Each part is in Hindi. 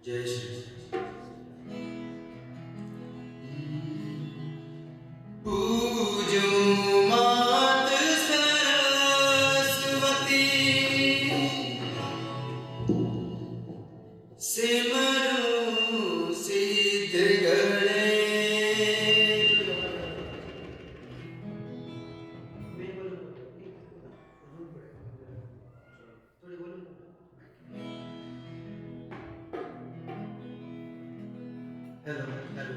जय श्री पूजो मात सरस्वती सिमरू सिद्ध गणेश। Hello hello.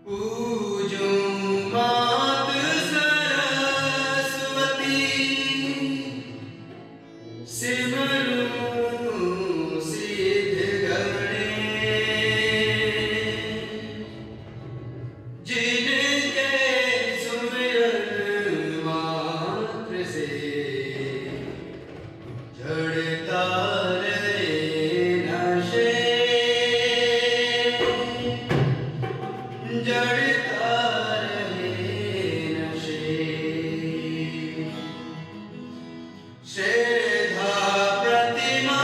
पूजो मात सरस्वती सिमरू सिद्ध गणेश। जिनके सुमिरन मात्र से झड़ता रहे नशे, जड़ता रहे नशे। श्रद्धा प्रतिमा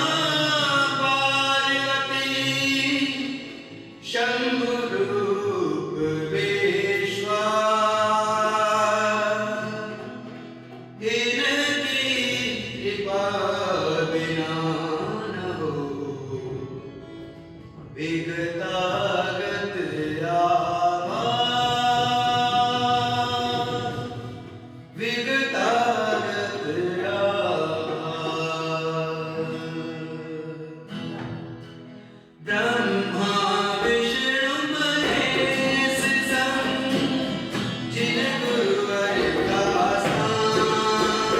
पार्वती शंभु रूप विश्वास। इनकी कृपा बिना न हो विगतागत आभास, विगतागत आभास। ब्रह्मा विष्णु महेश संग जिन गुरुवर का स्थान,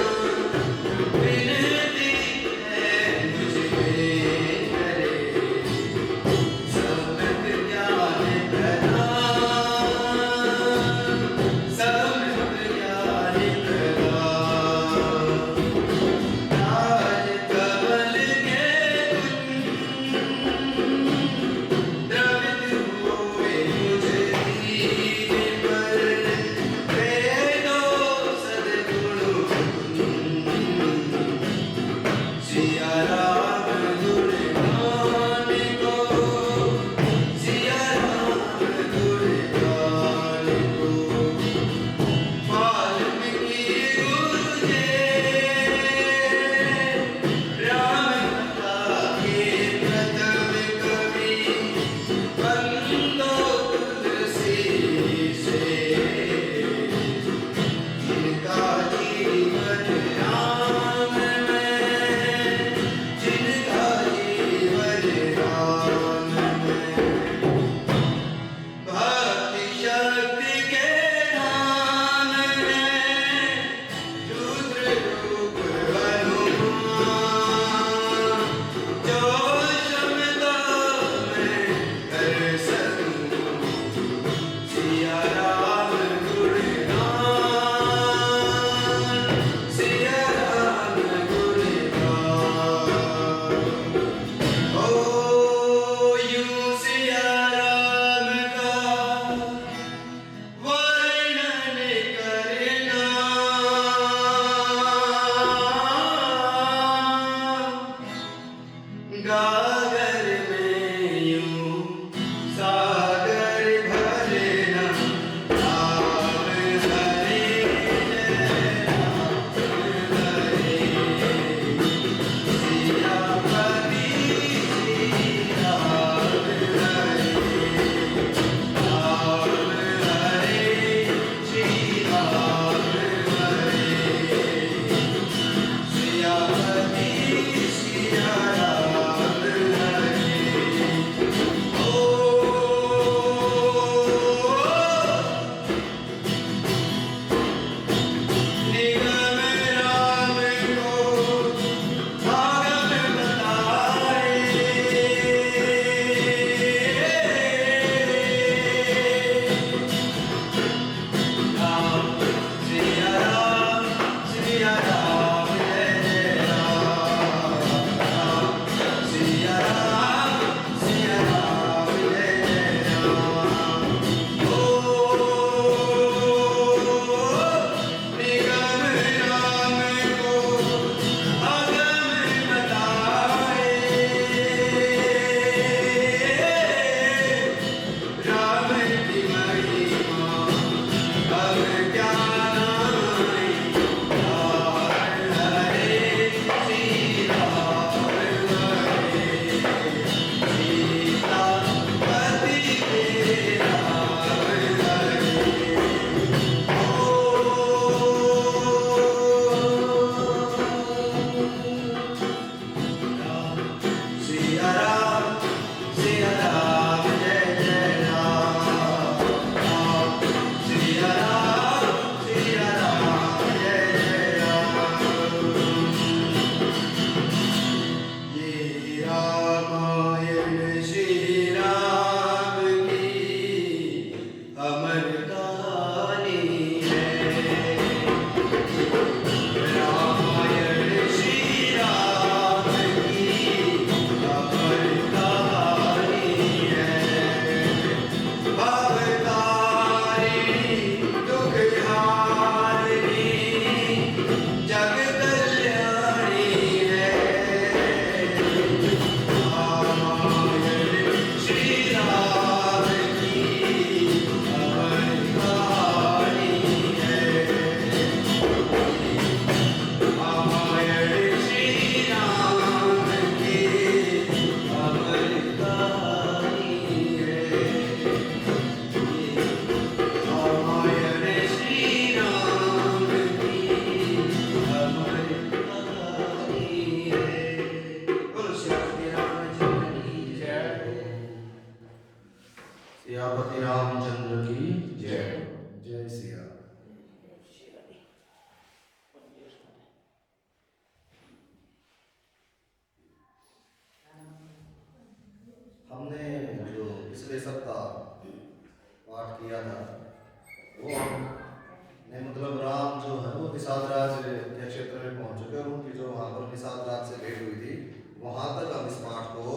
अयोध्या क्षेत्र में पहुंच चुके हैं और उनकी जो वहां पर निषाद रात से भेंट हुई थी वहां तक हम इस पाठ को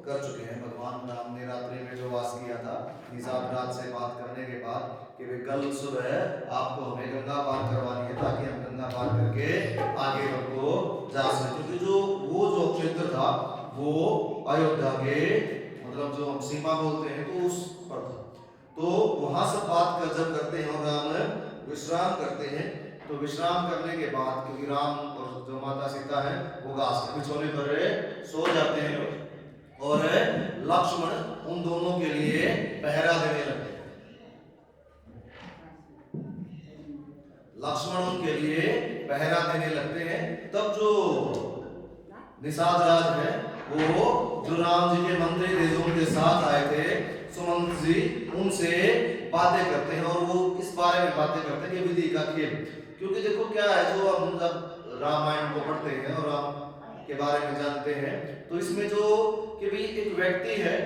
कर चुके हैं। भगवान राम ने रात्रि में जो वास किया था निषाद रात से बात करने के बाद कि वे कल सुबह आपको हमें गंगा पार करवानी है ताकि हम गंगा पार करके आगे हमको जा सके, क्योंकि जो वो जो क्षेत्र था वो अयोध्या के मतलब जो हम सीमा बोलते हैं तो उस पर था। तो वहां से बात कर जब करते हैं और राम विश्राम करते हैं तो विश्राम करने के बाद क्योंकि राम और जो माता सीता है वो घास के बिछौने पर सो जाते हैं और लक्ष्मण उन दोनों के लिए पहरा देने लगे। लक्ष्मण उनके लिए पहरा देने लगते हैं। तब जो निषाद राज है वो जो राम जी के मंत्री थे जो उनके साथ आए थे सुमंत जी उनसे बातें करते हैं और वो इस बारे में बातें करते हैं कि विधि का खेल, क्योंकि देखो क्या है जो हम जब रामायण को पढ़ते हैं और राम के बारे में जानते हैं तो इसमें जो कि भी एक व्यक्ति है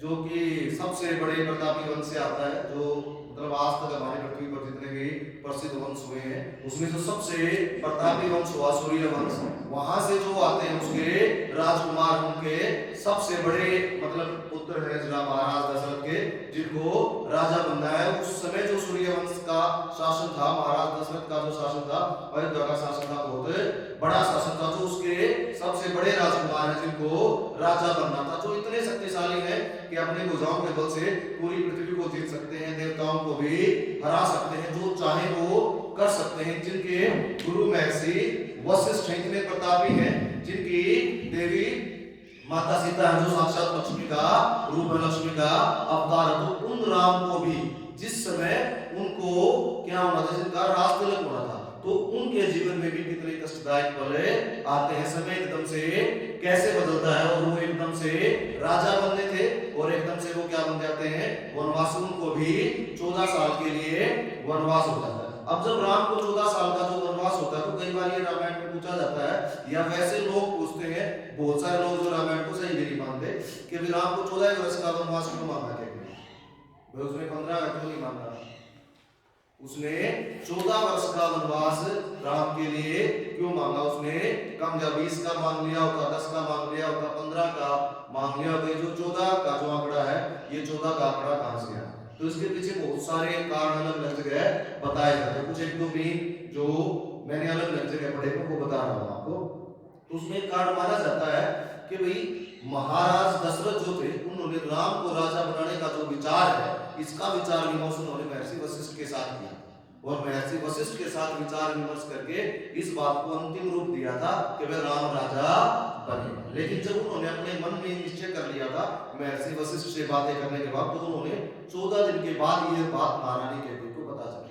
जो कि सबसे बड़े प्रतापी वंश से आता है, जो मतलब आज तक हमारी पृथ्वी पर जितने भी प्रसिद्ध वंश हुए हैं उसमें जो सबसे प्रतापी वंश हुआ सूर्य वंश, वहां से जो आते हैं उसके राजकुमार उनके सबसे बड़े मतलब पुत्र है महाराज दशरथ के जिनको राजा बनना है। उस समय जो सूर्य वंश का शासन था, महाराज दशरथ का जो शासन था, अयोध्या का शासन था, बहुत बड़ा शासन था, जो उसके सबसे बड़े राजकुमार हैं जिनको राजा बनना था, जो इतने शक्तिशाली हैं कि अपने भुजाओं के बल से पूरी पृथ्वी को जीत सकते हैं, देवताओं को भी हरा सकते हैं, जो चाहे वो कर सकते हैं, जिनके गुरु महर्षि वशिष्ठ इतने प्रतापी हैं, जिनकी देवी माता सीता है जो साक्षात लक्ष्मी का रूप है, लक्ष्मी का अवतार है। तो उन राम को भी जिस समय उनको क्या होना था, जिनका राज तिलक होना था, तो उनके जीवन में भी कितने कष्टदायक पल आते हैं। समय एकदम से कैसे बदलता है और वो एकदम से राजा बनने थे और एकदम से वो क्या बन जाते हैं वनवास। उनको भी 14 साल के लिए वनवास हो जाता है। अब जब राम को 14 साल का जो वनवास होता है तो कई बार ये रामायण में पूछा जाता है या वैसे लोग पूछते हैं, बहुत सारे लोग जो रामायण को सही भी नहीं मानते कि राम को 14 वर्ष का वनवास क्यों मांगा गया, उसने 15 का क्यों नहीं मांगा। उसने 14 वर्ष का वनवास राम के लिए क्यों मांगा, उसने कम या 20 का मांग लिया होता, 10 का मांग लिया होता, 15 का मांग लिया होता। जो 14 का जो आंकड़ा है ये 14 का आंकड़ा कहां से आया, तो इसके पीछे बहुत सारे कारण अलग अलग जगह बताए जाते हैं। कुछ एक दो भी जो मैंने अलग अलग जगह पढ़े वो बता रहा हूं आपको। तो उसमें एक कारण माना जाता है कि भाई महाराज दशरथ जो थे उन्होंने राम को राजा बनाने का जो विचार है इसका विचार विमर्श उन्होंने महर्षि वशिष्ठ के साथ किया और महर्षि वशिष्ठ के साथ विचार विमर्श करके इस बात को अंतिम रूप दिया था कि वह राम राजा बने। लेकिन जब उन्होंने अपने मन में निश्चय कर लिया था महर्षि वशिष्ठ से बातें करने के बाद, तो उन्होंने 14 दिन के बाद ये बात महारानी कैकेयी को पता चली।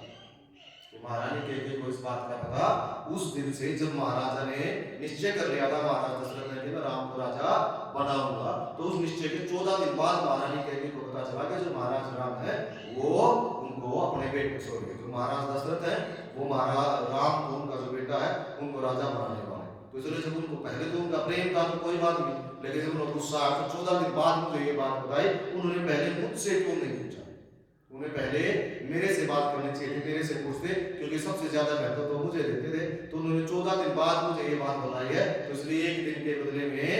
महारानी कैकेयी को इस बात का पता उस दिन से जब महाराजा ने निश्चय कर लिया था, महाराज दशरथ ने कि मैं राम को राजा बनाऊंगा, तो उस निश्चय के 14 दिन बाद महारानी कैकेयी को पता चला कि जो महाराज राम है वो उनको अपने बेटे में सौंप जो महाराज दशरथ है वो महाराज राम को उनका जो बेटा है उनको राजा बनाने वाला है। तो इसलिए जब उनको पहले तो उनका प्रेम था तो कोई बात नहीं, लेकिन जब उनको गुस्सा आया तो 14 दिन बाद मुझे ये बात बताई, उन्होंने पहले मुझसे क्यों नहीं पूछा, उन्हें पहले मेरे से बात करनी चाहिए थी, मेरे से पूछते, क्योंकि सबसे ज्यादा महत्व तो मुझे देते थे। तो उन्होंने 14 दिन बाद मुझे ये बात बताई है, तो इसलिए एक दिन के बदले में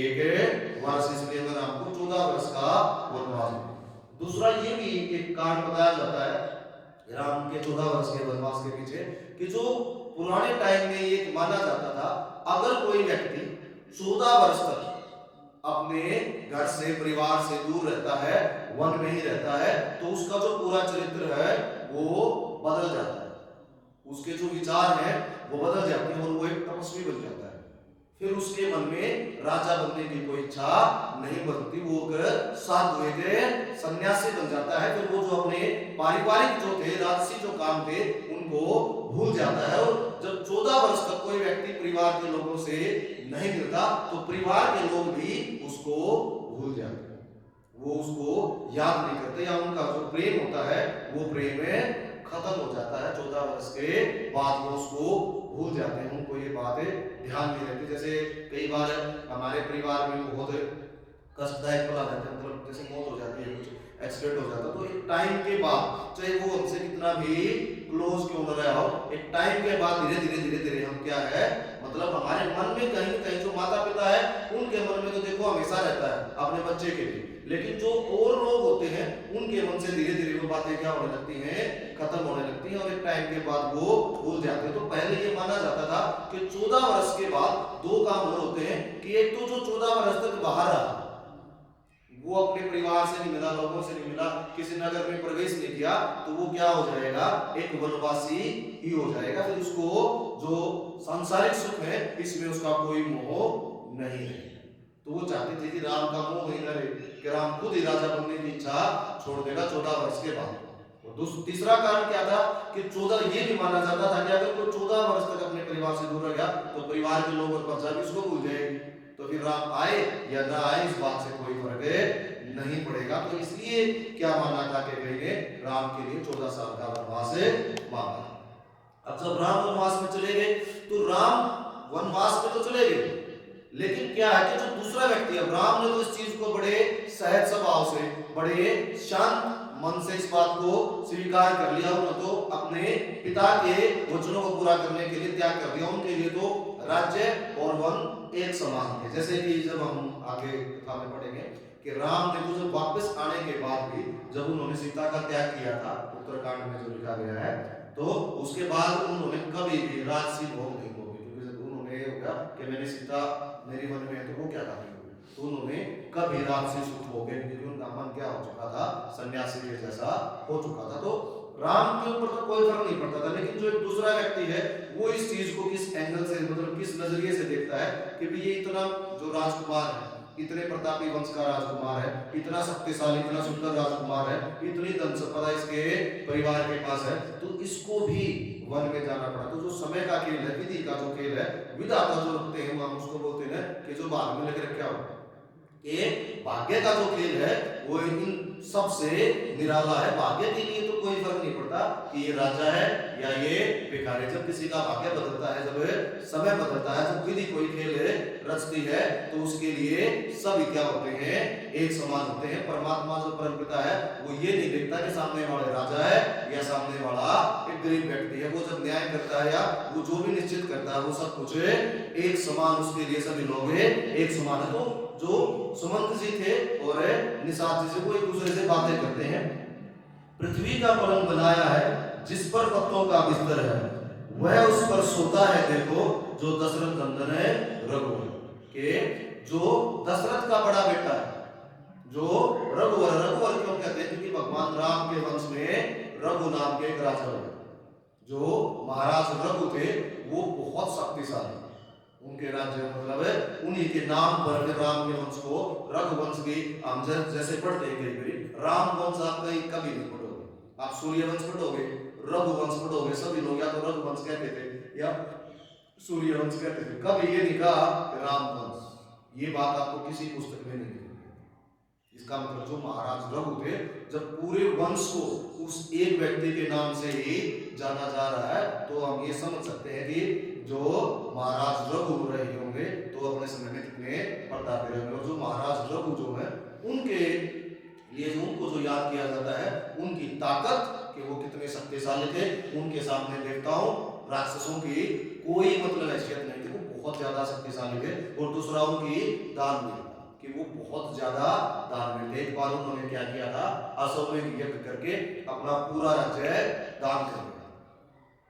एक वर्ष, इसलिए मैं आपको 14 वर्ष का वनवास। दूसरा ये भी एक कारण बताया जाता है राम के 14 वर्ष के वनवास के पीछे कि जो पुराने टाइम में ये माना जाता था अगर कोई व्यक्ति 14 वर्ष तक अपने घर से परिवार से दूर रहता है, वन में ही रहता है, तो उसका जो पूरा चरित्र है वो बदल जाता है, उसके जो विचार हैं वो बदल जाते हैं और वो एक तपस्वी बन जाता है। फिर उसके मन में राजा बनने की कोई इच्छा नहीं बनती, वो साधु के सन्यासी बन जाता है। फिर वो जो अपने पारिवारिक जो थे राजसी जो काम थे उनको भूल जाता है। और जब 14 वर्ष तक कोई व्यक्ति परिवार के लोगों से नहीं मिलता तो परिवार के लोग भी उसको भूल जाते हैं, वो उसको याद नहीं करते या उनका जो प्रेम होता है वो प्रेम खत्म हो जाता है। 14 वर्ष के बाद वो उसको भूल जाते हैं, उनको ये बातें ध्यान नहीं रहती। जैसे कई बार हमारे परिवार में बहुत कष्टदायक पल आ जाते हैं, मतलब जैसे मौत हो जाती है, कुछ एक्सीडेंट हो जाता। तो एक टाइम के बाद, चाहे वो हमसे कितना भी क्लोज क्यों न रहा हो, एक टाइम के बाद धीरे धीरे हम क्या है, मतलब हमारे मन में कहीं न कहीं जो माता पिता है उनके मन में तो देखो हमेशा रहता है अपने बच्चे के लिए, लेकिन जो और लोग होते हैं उनके मन से धीरे धीरे वो बातें क्या होने लगती हैं, खत्म होने लगती हैं और एक टाइम के बाद वो भूल जाते हैं। तो पहले ये माना जाता था कि 14 वर्ष के बाद दो काम और होते हैं कि एक तो जो 14 वर्ष तक बाहर रहा, वो अपने परिवार से नहीं मिला, लोगों से नहीं मिला, किसी नगर में प्रवेश नहीं किया, तो वो क्या हो जाएगा, एक वनवासी ही हो जाएगा। फिर उसको जो सांसारिक सुख है इसमें उसका कोई मोह नहीं है। तो वो चाहते थे कि राम का मोह ही न रहे, कि राम खुद ही राजा बनने की इच्छा छोड़ देगा 14 वर्ष के बाद। और तीसरा कारण क्या था कि 14 ये भी माना जाता था कि अगर कोई 14 वर्ष तक अपने परिवार से दूर रह गया तो परिवार के लोग और प्रजा भी उसको भूल जाएगी, तो फिर राम आए या ना आए इस बात से कोई फर्क नहीं पड़ेगा। तो इसलिए क्या माना था कि भाई ने राम के लिए 14 साल का वनवास मांगा। अब जब राम वनवास में चले गए तो राम वनवास में तो चले गए, लेकिन क्या है कि जो दूसरा व्यक्ति, अब राम ने तो इस चीज को बड़े सहज स्वभाव से, बड़े शांत मन से इस बात को स्वीकार कर लिया, उन्होंने तो अपने पिता के वचनों को पूरा करने के लिए त्याग कर दिया। उनके लिए तो राज्य और वन एक समान थे। जैसे कि जब हम आगे कथा में पढ़ेंगे कि राम ने तो जब वापस आने के बाद भी जब उन्होंने सीता का त्याग किया था, उत्तरकांड में जो लिखा गया है, तो उसके बाद उन्होंने कभी भी राजसी भोग नहीं भोगे, क्योंकि जब उन्होंने ये होगा कि मैंने सीता मेरी वन में है तो वो क्या करेंगे, तो उन्होंने कभी राजसी सुख भोगे, क्योंकि उनका मन क्या हो चुका था, सन्यासी के जैसा हो चुका था। तो राम के ऊपर तो कोई फर्क नहीं पड़ता था, लेकिन जो एक दूसरा व्यक्ति है वो इस चीज को किस एंगल से, मतलब किस नजरिए से देखता है कि भी ये इतना जो राजकुमार है, इतने प्रतापी वंश का राजकुमार है, इतना शक्तिशाली, इतना सुंदर राजकुमार है, इतनी धन संपदा इसके परिवार के पास है, तो इसको भी वन में जाना पड़ा। तो जो समय का खेल है, विधि का जो खेल है, विधाता जो रखते हैं हम उसको बोलते हैं कि जो भाग में लेकर रखा हो, ये भाग्य का जो खेल है वो इन सबसे निराला है। भाग्य के लिए तो कोई फर्क नहीं पड़ता कि ये राजा है या ये भिखारी। जब किसी का भाग्य बदलता है, जब समय बदलता है, जब विधि कोई खेल रचती है, तो उसके लिए सभी क्या होते हैं, एक समान होते हैं। परमात्मा जो परमपिता है वो ये नहीं देखता कि सामने वाले राजा है या सामने वाला एक गरीब व्यक्ति है। वो जब न्याय करता है या वो जो भी निश्चित करता है वो सब कुछ एक समान, उसके लिए सभी लोग एक समान है। तो जो सुमंत जी थे और निषाद जी से वो एक दूसरे से बातें करते हैं। पृथ्वी का पलंग बनाया है जिस पर पत्तों का बिस्तर है, वह उस पर सोता है देखो जो दशरथ नंदन है रघुवर। के जो दशरथ का बड़ा बेटा है, जो रघुवर, रघुवर क्यों कहते हैं, क्योंकि भगवान राम के वंश में रघु नाम के एक राजा हुए, जो महाराज रघु थे, वो बहुत शक्तिशाली, उनके राज्य मतलब उन्हीं के नाम पर राम के वंश को रघुवंश की हम जैसे पढ़ते हैं कई बार, राम वंश आप कभी नहीं पढ़ोगे, आप सूर्य वंश पढ़ोगे, रघुवंश पढ़ोगे, सभी लोग या तो रघुवंश कहते थे या सूर्य वंश कहते थे, कभी ये नहीं कहा राम वंश। ये बात आपको किसी पुस्तक में नहीं मिलेगी। इसका मतलब जो महाराज रघु थे, जब पूरे वंश को उस एक व्यक्ति के नाम से ही जाना जा रहा है, तो हम ये समझ सकते हैं कि जो महाराज रघु रहे होंगे तो अपने समय में कितने प्रतापी रहे। और जो महाराज रघु जो है उनके लिए उनको जो याद किया जाता है, उनकी ताकत कि वो कितने शक्तिशाली थे, उनके सामने देवताओं राक्षसों की कोई मतलब हैसियत नहीं थी, वो बहुत ज्यादा शक्तिशाली थे। और दूसरा उनकी दानवीरता, कि वो बहुत ज्यादा दानवीर थे। एक बार उन्होंने क्या किया था, अश्वमेध यज्ञ करके अपना पूरा राज्य दान कर दिया।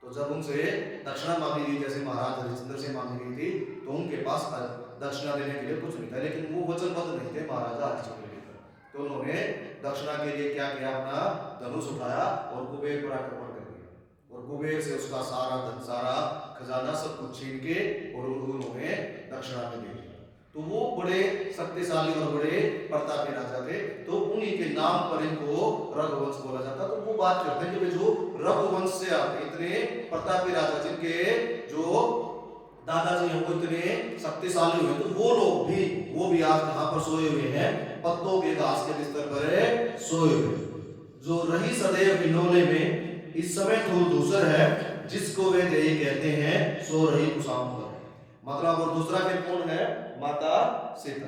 तो जब उनसे दक्षिणा मांगी गई, जैसे महाराज हरिश्चंद्र से मांगी गई थी, तो उनके पास दक्षिणा देने के लिए कुछ नहीं था, लेकिन वो वचनबद्ध नहीं थे महाराजा हरिश्चंद्र के। तो उन्होंने दक्षिणा के लिए क्या किया, अपना धनुष उठाया और कुबेर पर आक्रमण कर दिया, और कुबेर से उसका सारा धन, सारा खजाना सब कुछ छीन के और उन्होंने दक्षिणा में दे दिया। तो वो बड़े शक्तिशाली और बड़े प्रतापी राजा थे, तो उन्हीं के नाम पर इनको रघुवंश बोला जाता। तो वो बात करते हैं कि जो रघुवंश से आते इतने प्रतापी राजा, जिनके जो दादाजी हैं वो इतने शक्तिशाली हुए, तो वो भी आज कहां पर सोए हुए हैं, पत्तों के घास के बिस्तर पर सोए हुए। जो रही सदैव हिलोले में इस समय धूल धूसर है, जिसको वे देही कहते हैं सो रही कुशाम्बर। मतलब और दूसरा फिर कौन है, माता सीता।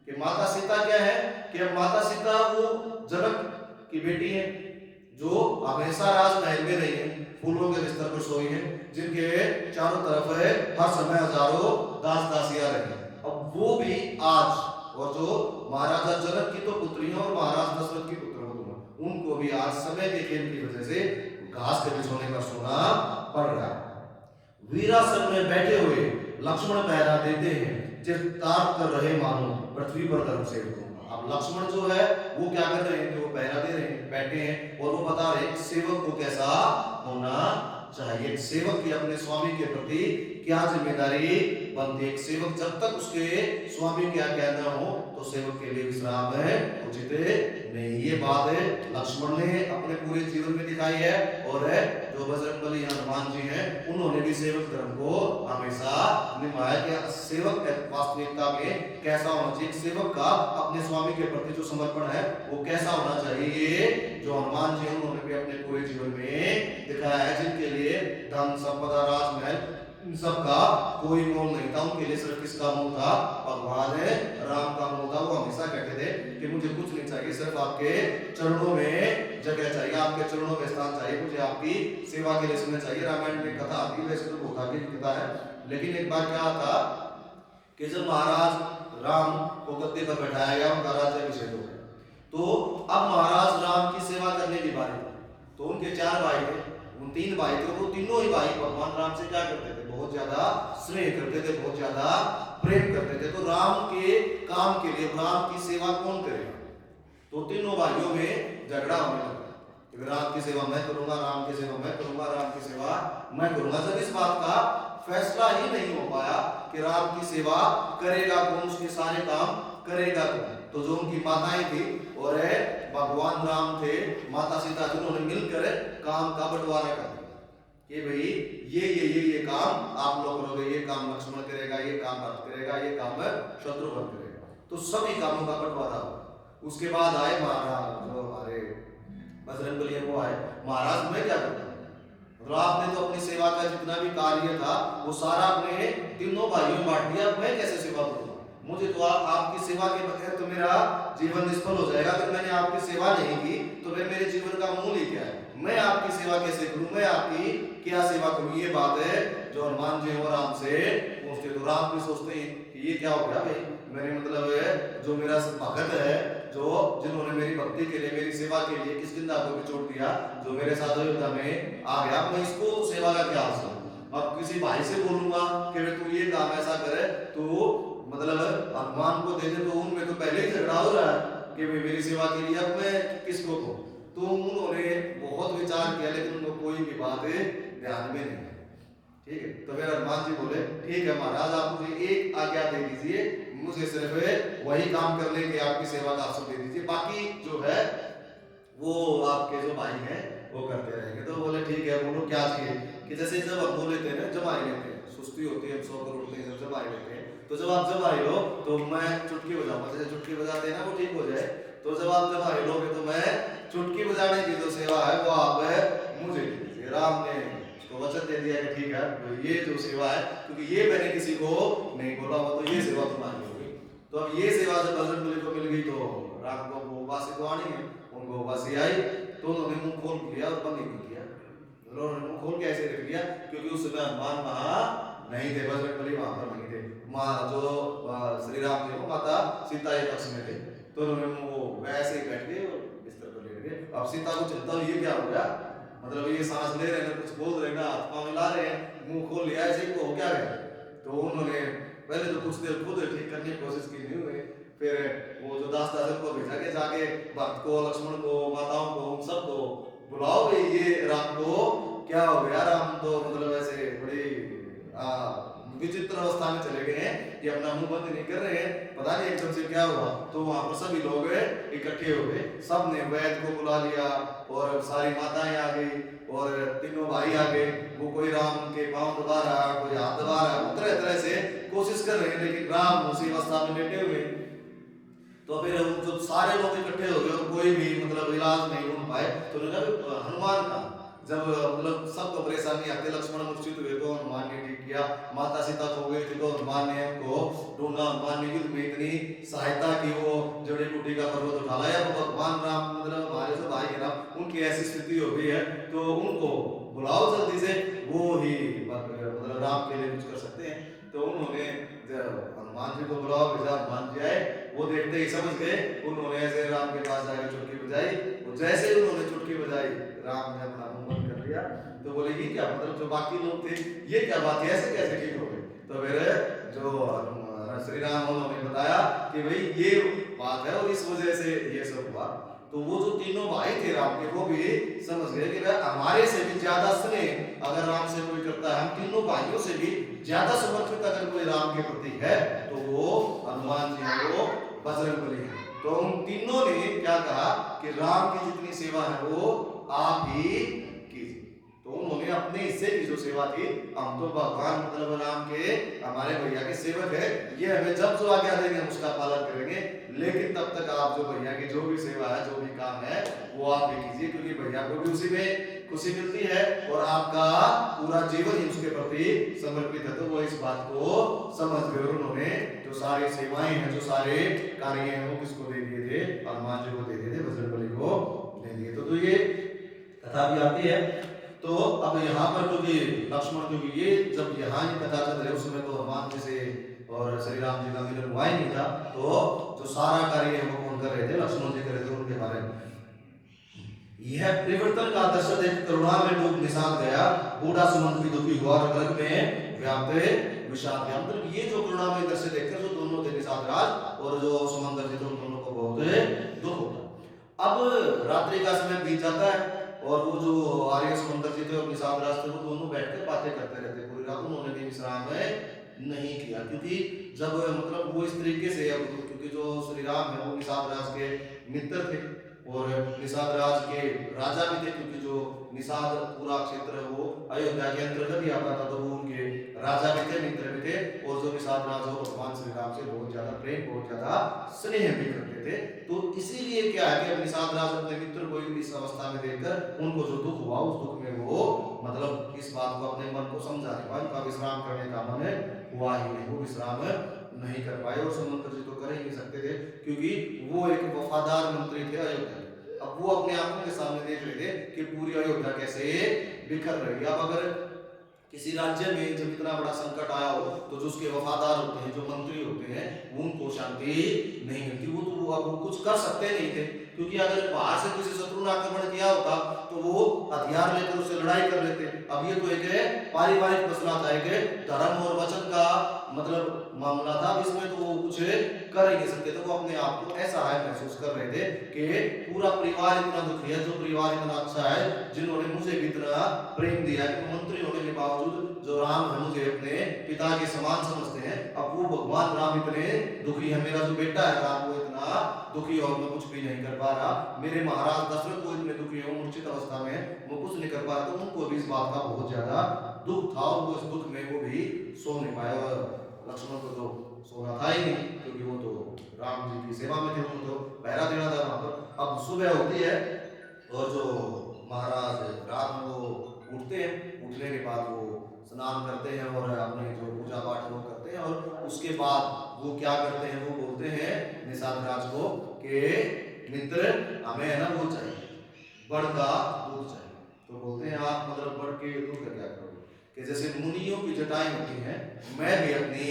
कि माता सीता क्या है, कि माता सीता वो जनक की बेटी है, जो हमेशा राजमहल में रही है, फूलों के बिस्तर पर सोई है, जिनके चारों तरफ है हर समय हजारों दास दासियां रही। अब वो भी आज, और जो महाराजा जनक की तो पुत्री है और महाराज दशरथ की पुत्र हो, उनको भी आज समय के खेल की वजह से घास के बिछोने का सोना पड़ रहा है। वीरासन में बैठे हुए लक्ष्मण पहरा देते हैं, चित्तार्थ कर रहे मानो पृथ्वी पर धर्म सेवकों। अब लक्ष्मण जो है वो क्या कर रहे हैं, कि वो पहरा दे रहे हैं, बैठे हैं, और वो बता रहे हैं सेवक को कैसा होना चाहिए। एक सेवक की अपने स्वामी के प्रति क्या जिम्मेदारी बनती है। एक सेवक जब तक उसके स्वामी क्या कहना हो, तो सेवक के लिए विश्राम है उचित नहीं। ये बात है लक्ष्मण ने अपने पूरे जीवन में दिखाई है, और जो बजरंगबली हनुमान जी हैं उन्होंने भी सेवक धर्म को हमेशा निभाया। कि सेवक वास्तविकता में कैसा होना चाहिए, सेवक का अपने स्वामी के प्रति जो समर्पण है वो कैसा होना चाहिए, जो हनुमान जी उन्होंने भी अपने पूरे जीवन में दिखाया है। जिनके लिए धन संपदा राजमहल इन सबका कोई मोल नहीं था, उनके लिए सिर्फ किसका मोल था, भगवान राम का मोल था। वो हमेशा कहते थे कि मुझे कुछ नहीं चाहिए, सिर्फ आपके चरणों में जगह चाहिए, आपके चरणों में स्थान चाहिए, मुझे आपकी सेवा के लिए समय चाहिए। रामायण में कथा आती है, वैसे तो बहुत आगे की कथा है, लेकिन एक बार क्या था कि जब महाराज राम को गद्दी पर बैठाया गया, उनका राज्याभिषेक हो गया, तो अब महाराज राम की सेवा करने की बारी थी। तो उनके 4 भाई थे, उन 3 भाई थे, वो तीनों ही भाई भगवान राम से क्या करते थे, बहुत ज्यादा स्नेह करते थे, बहुत ज्यादा प्रेम करते थे। तो राम के काम के लिए राम की सेवा कौन करेगा, तो तीनों भाइयों में झगड़ा होने लगा। राम की सेवा मैं करूंगा, राम की सेवा मैं करूंगा, राम की सेवा मैं करूंगा। जब इस बात का फैसला ही नहीं हो पाया कि राम की सेवा करेगा कौन, उसके सारे काम करेगा कौन, तो जो उनकी माताएं थी और भगवान राम थे, माता सीता जी, उन्होंने मिलकर काम का बंटवारा कर दिया कि भाई ये काम आप लोग करोगे, ये काम लक्ष्मण करेगा, ये काम भरत करेगा, ये काम शत्रुघ्न करेगा। तो सभी कामों का बंटवारा हुआ। उसके बाद आए महाराज, जो हमारे बजरंगबली है वो आए, महाराज मैं क्या करूं, मतलब आपने तो अपनी सेवा का जितना भी कार्य था वो सारा अपने तीनों भाइयों में बांट दिया, मैं कैसे सेवा करूंगा, मुझे तो आपकी सेवा के बगैर तो मेरा जीवन निष्फल हो जाएगा। अगर मैंने आपकी सेवा नहीं की तो फिर मेरे जीवन का मूल ही क्या है, मैं आपकी सेवा कैसे करूं, मैं आपकी क्या सेवा करूं। ये बात है जो हनुमान जी और राम से पूछते, तो राम भी सोचते हैं कि ये क्या हो गया भाई, मेरे मतलब है जो मेरा भगत है, जो जिन्होंने मेरी भक्ति के लिए, मेरी सेवा के लिए किस किंदा को भी छोड़ दिया, जो मेरे साथ अयोध्या में आ गया, मैं इसको सेवा का क्या हासिल करूं। अब किसी भाई से बोलूंगा कि तू ये काम ऐसा करे, तो मतलब हनुमान को दे दे, तो उनमें तो पहले ही झगड़ा हो रहा है कि भाई मेरी सेवा के लिए अब मैं किसको कहूं। तो उन्होंने बहुत विचार किया, लेकिन उनको कोई भी बात ध्यान में नहीं। ठीक है, तो फिर हनुमान जी बोले ठीक है महाराज, आप मुझे एक आज्ञा दे दीजिए, मुझे सिर्फ वही काम करने की आपकी सेवा का अवसर दे दीजिए, बाकी जो है वो आपके जो भाई हैं वो करते रहेंगे। तो बोले ठीक है, बोलो क्या चाहिए, कि जैसे जब हम बोले थे ना जमाई लेते हैं, सुस्ती होती है, 100 करोड़ उठते हैं, जब जमाई लेते हैं, तो जब आप जमाई लो तो मैं चुटकी बजाऊंगा, जैसे चुटकी बजाते हैं ना वो ठीक हो जाए, तो जब आप जमाई लोगे तो मैं चुटकी बजाने की जो सेवा है वो आप मुझे दीजिए। राम ने उसको वचन दे दिया कि ठीक है, तो ये जो सेवा है, क्योंकि ये मैंने किसी को नहीं बोला हुआ, तो ये सेवा तुम्हारी होगी। तो अब ये सेवा जब बजरंगबली को मिल गई तो राम को वो बासी तो आनी है, उनको बासी आई, तो उन्होंने मुंह खोल लिया और बंद नहीं किया, उन्होंने मुंह खोल के ऐसे रख दिया, क्योंकि उस समय हनुमान वहां नहीं थे, बजरंगबली वहां पर नहीं थे, माँ जो श्री राम जी को माता सीता एक पक्ष में थे, तो उन्होंने वो वैसे ही बैठ गए और बिस्तर पर लेट गए। अब सीता को चिंता हुई ये क्या हो गया, मतलब ये सांस ले रहे हैं, कुछ बोल रहे हैं, हाथ पांव मिला रहे हैं, मुंह खोल लिया, ऐसे ही तो हो क्या गया। तो उन्होंने पहले तो कुछ देर खुद ठीक करने की कोशिश की, नहीं हुई, फिर वो जो दास दास को भेजा के जाके भक्त को, लक्ष्मण को, माताओं को, उन सबको बुलाओ भाई, ये राम को क्या हो गया, राम तो मतलब ऐसे बड़ी विचित्र अवस्था में चले गए हैं, ये अपना मुंह बंद नहीं कर रहे हैं, पता नहीं एकदम से क्या हुआ। तो वहां पर सभी लोग इकट्ठे हो गए, सब ने वैद्य को बुला लिया और सारी माताएं आ गई और तीनों भाई आ गए, वो कोई राम के पांव दबा रहा है, कोई हाथ दबा रहा है, तरह तरह से कोशिश कर रहे हैं, लेकिन राम उसी अवस्था में लेटे हुए। तो फिर जब सारे लोग इकट्ठे हो गए और कोई भी मतलब इलाज नहीं ढूंढ पाए, तो हनुमान का जब मतलब सबको परेशानी आती, लक्ष्मण मूर्छित हुए तो हनुमान ने ठीक किया, माता सीता खो गई थी तो हनुमान ने उनको ढूंढा, हनुमान ने युद्ध में इतनी सहायता की, वो जड़ी बूटी का पर्वत उठा लाया। तो भगवान राम मतलब हमारे जो भाई है ना, उनकी ऐसी स्थिति हो गई है तो उनको बुलाओ जल्दी से, वो ही मतलब राम के लिए कुछ कर सकते हैं। तो उन्होंने हनुमान जी को बुलाओ, भेजा, हनुमान जी आए, वो देखते ही समझ गए, उन्होंने ऐसे राम के पास जाकर चुटकी बजाई, और जैसे ही उन्होंने चुटकी बजाई राम ने अपना मुंह बंद कर लिया। तो बोले ये क्या, मतलब जो बाकी लोग थे ये क्या बात है, ऐसे कैसे ठीक हो गए? तो फिर जो श्री राम उन्होंने बताया कि भाई ये बात है और इस वजह से ये सब हुआ। तो वो जो तीनों भाई थे राम के, वो भी समझ गए कि भाई हमारे से भी ज्यादा स्नेह अगर राम से कोई करता है, हम तीनों भाइयों से भी ज्यादा समर्पित अगर कोई राम के प्रति है तो वो हनुमान जी है, वो बजरंगबली है। तो उन तीनों ने क्या कहा कि राम की जितनी सेवा है वो आप ही कीजिए। तो उन्होंने अपने हिस्से की जो सेवा थी, हम तो भगवान मतलब राम के हमारे भैया के सेवक है, ये हमें जब जो आज्ञा देंगे हम उसका पालन करेंगे, लेकिन तब तक आप जो भैया की जो भी सेवा है, जो भी काम है वो आप ही कीजिए, क्योंकि भैया को भी उसी में खुशी मिलती है और आपका पूरा जीवन ही उसके प्रति समर्पित है। तो वो इस बात को समझ गए, उन्होंने जो सारी सेवाएं हैं, जो सारे कार्य हैं, वो किसको दे दिए थे? हनुमान जी को दे दिए थे, बजरंगबली को दे दिए। तो ये कथा भी आती है। तो अब यहाँ पर क्योंकि लक्ष्मण, क्योंकि ये जब यहाँ ये कथा चल रही है, उस समय तो हनुमान जी से और श्री राम जी का मिलन हुआ ही नहीं था, तो जो सारा कार्य है वो कौन कर रहे थे? लक्ष्मण जी कर रहे थे। उनके बारे में यह परिवर्तन का दृश्य देख करुणा में डूब निषाद गया, बूढ़ा सुमंत भी दुखी हुआ और गर्भ में व्याप्त विषाद गया। मतलब ये जो करुणा में दृश्य देखकर जो दोनों थे, निषाद राज और जो सुमंत जी थे, उन दोनों को बहुत दुख होता। अब रात्रि का समय बीत जाता है और वो जो आर्य सुमंत जी थे और निषाद राज थे, वो दोनों बैठकर बातें करते रहते पूरी रात। उन्होंने भी विश्राम नहीं किया, क्योंकि जब मतलब वो इस तरीके से, क्योंकि जो श्री राम है वो निषाद राज के मित्र थे और निषाद राज के राजा भी थे, क्योंकि जो निषाद पूरा क्षेत्र है वो अयोध्या के अंतर्गत ही आता था, तो वो उनके राजा भी थे, मित्र भी थे। और जो निषाद राज हो भगवान श्री राम से बहुत ज्यादा प्रेम, बहुत ज्यादा स्नेह भी करते थे। तो इसीलिए क्या है कि निषाद राज अपने मित्र को इस अवस्था में देखकर उनको जो दुख हुआ, उस दुख में वो मतलब इस बात को अपने मन को समझा नहीं पाए, उनका विश्राम करने का मन हुआ ही नहीं, वो विश्राम नहीं कर पाए। और सुमंत जी तो कर ही नहीं सकते थे, क्योंकि वो एक वफादार मंत्री थे अयोध्या। अब वो अपने आंखों के सामने देख रहे थे कि पूरी अयोध्या कैसे बिखर रही है। अब अगर किसी राज्य में जब इतना बड़ा संकट आया हो, तो जो उसके वफादार होते हैं, जो मंत्री होते हैं, उनको शांति नहीं मिलती। वो तो अब कुछ कर सकते नहीं थे, क्योंकि अगर बाहर से किसी शत्रु ने आक्रमण किया होता तो वो हथियार लेकर उससे लड़ाई कर लेते। अब ये तो एक पारिवारिक मसला था, एक धर्म और वचन का मतलब मामला था, इसमें तो वो कुछ कर ही नहीं सकते। तो वो अपने आप को ऐसा है महसूस कर रहे थे कि पूरा परिवार इतना दुखी है, जो परिवार इतना अच्छा है, जिन्होंने मुझे भी इतना प्रेम दिया है, मंत्री होने के बावजूद जो राम है मुझे अपने पिता के समान समझते हैं, अब वो भगवान राम इतने दुखी है, मेरा जो बेटा है राम वो इतना दुखी और मैं कुछ भी नहीं कर पा रहा, मेरे महाराज दशरथ को इतने दुखी है, मूर्छित अवस्था में वो कुछ नहीं कर पा रहा। तो उनको भी इस बात का बहुत ज्यादा दुख था और वो इस दुख में वो भी सो नहीं पाए। और लक्ष्मण को तो सोना था ही नहीं, क्योंकि वो तो राम जी की सेवा में थे, उनको तो पहरा देना था वहां पर। अब सुबह होती है और जो महाराज राम वो उठते हैं, उठने के बाद वो स्नान करते हैं और अपने जो पूजा पाठ वो करते हैं, और उसके बाद वो क्या करते हैं, वो बोलते हैं निषाद राज को कि मित्र हमें है ना वो चाहिए, बड़ का दूध चाहिए। तो बोलते हैं आप मतलब बड़ के दूध का क्या करोगे? कि जैसे मुनियों की जटाएं होती हैं, मैं भी अपनी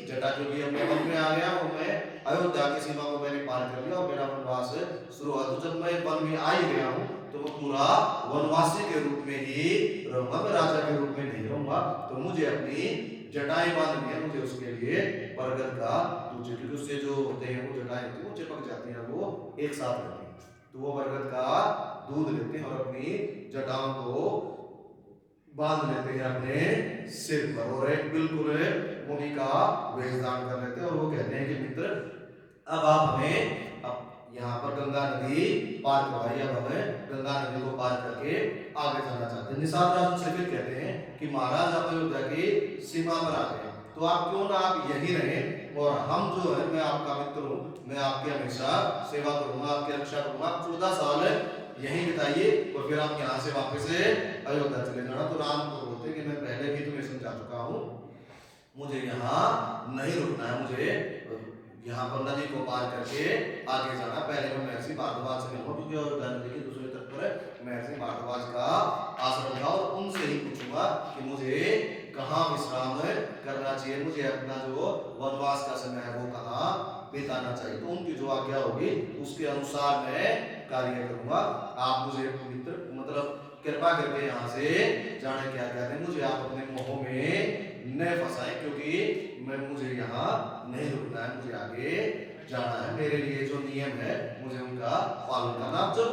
जटा, क्योंकि अब मैं वन में आ गया और मैं अयोध्या की सीमा को मैंने पार कर लिया और मेरा वनवास शुरू हुआ। तो जब मैं वन में आ ही गया हूँ तो वो पूरा वनवासी के रूप में ही रहूंगा, मैं राजा के रूप में नहीं रहूंगा। तो मुझे अपनी जटाएं बांधनी है, मुझे उसके लिए बरगद का दूध चाहिए, क्योंकि उससे जो होते हैं वो जटाएं होती है वो चिपक जाती हैं, वो एक साथ रहती हैं। तो वो बरगद का दूध लेते हैं और अपनी जटाओं को बांध लेते हैं अपने सिर पर, और एक बिल्कुल मुनि का वेश धारण कर लेते हैं। और वो कहते हैं कि मित्र अब आप हमें अब यहाँ पर गंगा नदी पार करवाइए, अब हमें गंगा नदी को पार करके आगे चलना चाहते हैं। निषाद राज उनसे फिर कहते हैं कि महाराज आप अयोध्या की सीमा पर आ गए, तो आप क्यों ना आप यहीं रहें और हम जो है, मैं आपका मित्र हूँ, मैं आपकी हमेशा सेवा करूंगा, आपकी रक्षा करूंगा। 14 साल यहीं बिताइए और फिर आप यहाँ से वापस अयोध्या चले जाना। तो राम को बोलते कि मैं पहले भी तुम्हें समझा चुका हूँ, मुझे यहाँ नहीं रुकना है, मुझे यहाँ पर नदी को पार करके आगे जाना। पहले मैं महर्षि भारद्वाज से मिलूंगा, क्योंकि अयोध्या नदी के दूसरे तट पर महर्षि भारद्वाज का आश्रम था, और उनसे ही पूछूंगा कि मुझे कहाँ विश्राम करना चाहिए, मुझे अपना जो वनवास का समय है वो कहाँ बिताना चाहिए। तो उनकी जो आज्ञा होगी उसके अनुसार मैं कार्य करूंगा। आप मुझे मित्र मतलब कृपा करके यहाँ से जाने क्या कहते हैं, मुझे आप अपने मोह में न फंसाएं, क्योंकि मुझे यहाँ नहीं रुकना है, मुझे आगे जाना है। मेरे लिए जो नियम है मुझे उनका पालन करना। जब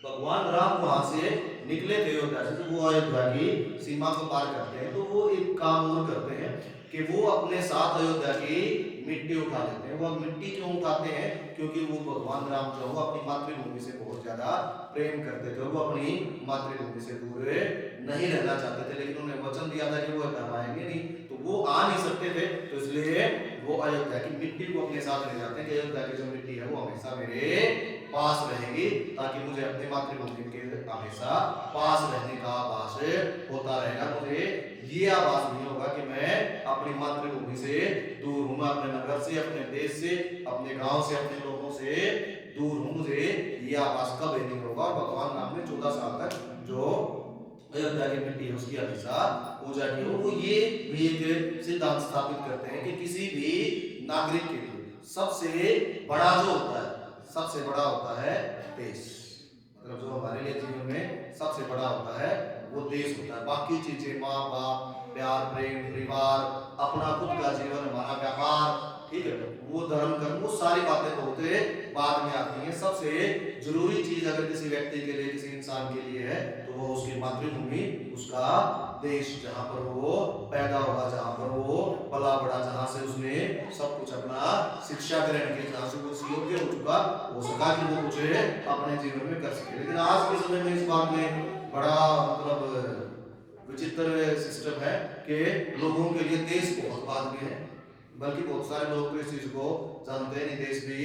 भगवान राम वहां से निकले थे अयोध्या से, तो वो अयोध्या की सीमा को पार करते हैं, तो वो एक काम और करते हैं कि वो अपने साथ अयोध्या की मिट्टी उठा लेते हैं। वो मिट्टी क्यों उठाते हैं? क्योंकि वो भगवान राम जो है अपनी मातृभूमि से बहुत ज्यादा प्रेम करते थे, वो अपनी मातृभूमि से दूर नहीं रहना चाहते थे, लेकिन उन्हें वचन दिया था कि वो घर आएंगे नहीं, तो वो आ नहीं सकते थे, तो इसलिए वो अयोध्या की मिट्टी को अपने साथ ले जाते हैं कि अयोध्या की जो मिट्टी है वो हमेशा मेरे पास रहेगी, ताकि मुझे अपने मातृभूमि के हमेशा पास रहने का आभास होता रहेगा। मुझे ये आभास नहीं होगा कि मैं अपनी मातृभूमि से दूर हूं, मैं अपने नगर से, अपने देश से, अपने गांव से, अपने लोगों से दूर हूं। मुझे ये आभास कभी नहीं होगा। और भगवान राम ने 14 साल तक जो अयोध्या की मिट्टी है उसकी हमेशा पूजा की। वो ये भी एक सिद्धांत स्थापित करते हैं कि किसी भी नागरिक के लिए सबसे बड़ा जो होता है, सबसे बड़ा होता है देश। मतलब जो हमारे लिए जीवन में सबसे बड़ा होता है वो देश होता है। बाकी चीजें माँ बाप, प्यार, प्रेम, परिवार, अपना खुद का जीवन, हमारा व्यापार, ठीक है, वो धर्म कर्म, वो सारी बातें बहुत बाद में आती हैं। सबसे जरूरी चीज अगर किसी व्यक्ति के लिए, किसी इंसान के लिए है, तो वो उसकी मातृभूमि, उसका देश, जहाँ पर वो पैदा हुआ, जहाँ पर वो पला बड़ा, जहाँ से उसने सब कुछ अपना शिक्षा ग्रहण की, जहाँ से वो योग्य हो चुका, हो सका कि वो कुछ अपने जीवन में कर सके। लेकिन आज के समय में इस बात में बड़ा मतलब विचित्र सिस्टम है कि लोगों के लिए देश बहुत बाद में है, बल्कि बहुत सारे लोग तो इस चीज को जानते नहीं, देश भी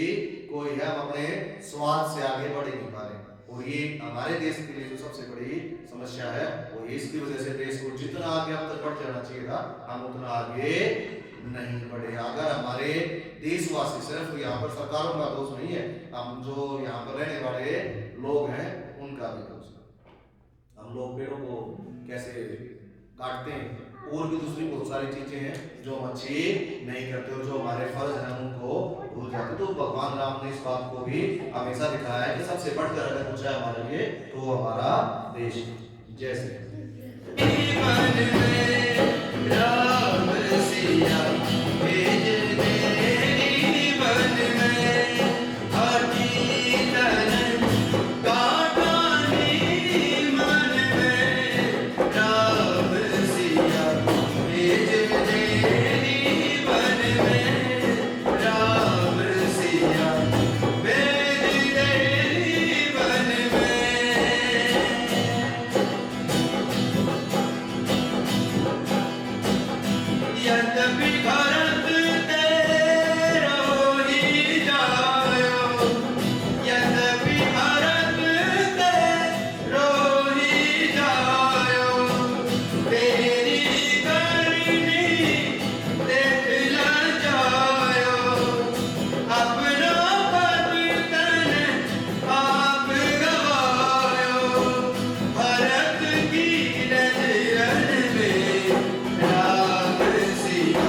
कोई है, हम अपने स्वार्थ से आगे बढ़ नहीं पा रहे। और ये हमारे देश के लिए जो सबसे बड़ी समस्या है वो इसकी वजह से देश को जितना आगे अब तक बढ़ जाना चाहिए था, हम उतना आगे नहीं बढ़े। अगर हमारे देशवासी, सिर्फ यहाँ पर सरकारों का दोष नहीं है, हम जो यहाँ पर रहने वाले लोग हैं उनका भी दोष है। हम लोग पेड़ों को कैसे काटते हैं, और भी दूसरी बहुत सारी चीजें हैं जो हम अच्छी नहीं करते, और जो हमारे फर्ज हैं उनको भूल जाते। तो भगवान राम ने इस बात को भी हमेशा दिखाया है कि सबसे बढ़कर अगर कुछ है हमारे लिए तो हमारा देश। जैसे राम सिया भेज तेरी वन में, हाथी तन काटानी मन में। राम सिया भेज तेरी वन में, राम सिया भेज तेरी वन में। यद्यपि भरत तेरो ही जायो, यद्यपि भरत तेरो ही जायो, तेरी करनी देख ल जायो। अपना पद तन आप गवायो, भरत की नजरन में राम सिया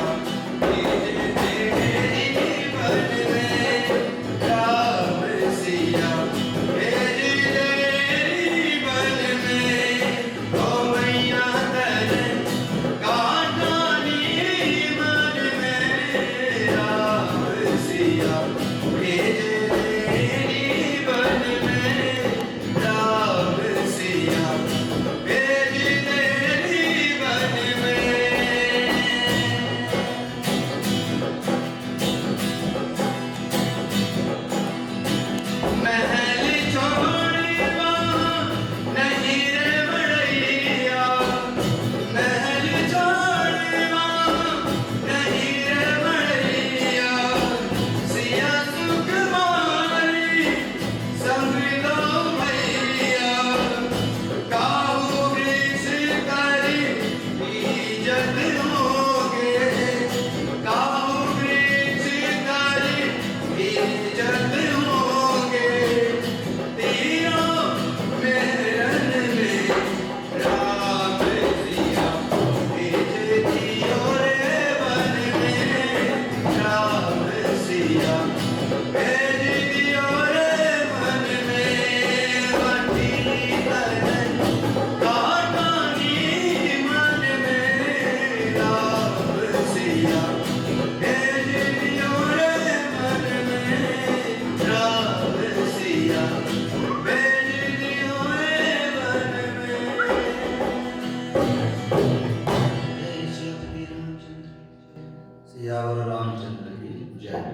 सियावर रामचंद्र की जय।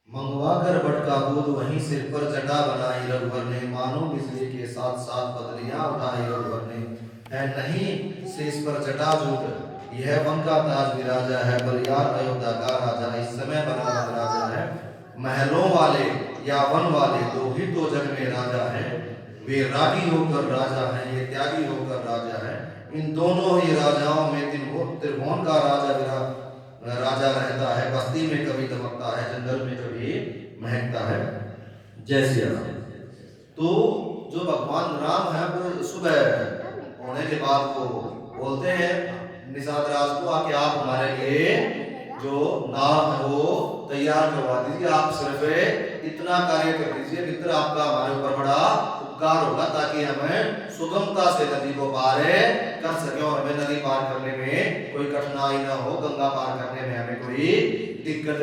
मंगवा कर बटका दूध वहीं सिर पर जटा बनाई रघुवर ने, मानो बिजली के साथ साथ बदलियां उठाई रघुवर ने। है नहीं शेष पर जटा जूट, यह वन का ताज विराजा है, बलियार अयोध्या का राजा इस समय बना राजा है। महलों वाले या वन वाले दो ही तो जग में राजा है, वे रागी होकर राजा है, ये त्यागी होकर राजा है। इन दोनों ही राजाओं में त्रिभुवन का राजा रहता है, बस्ती में कभी दमकता है, जंगल में कभी महकता है। जय श्री राम। तो जो भगवान राम है वो सुबह होने के बाद वो बोलते हैं निषाद राज को आके आप हमारे लिए जो नाव है वो तैयार करवा दीजिए, आप सिर्फ इतना कार्य कर दीजिए मित्र, आपका हमारे ऊपर बड़ा उपकार होगा ताकि हमें सुगमता से नदी को पार कर सके और हमें नदी पार करने में कोई कठिनाई ना हो, गंगा पार करने में हमें कोई दिक्कत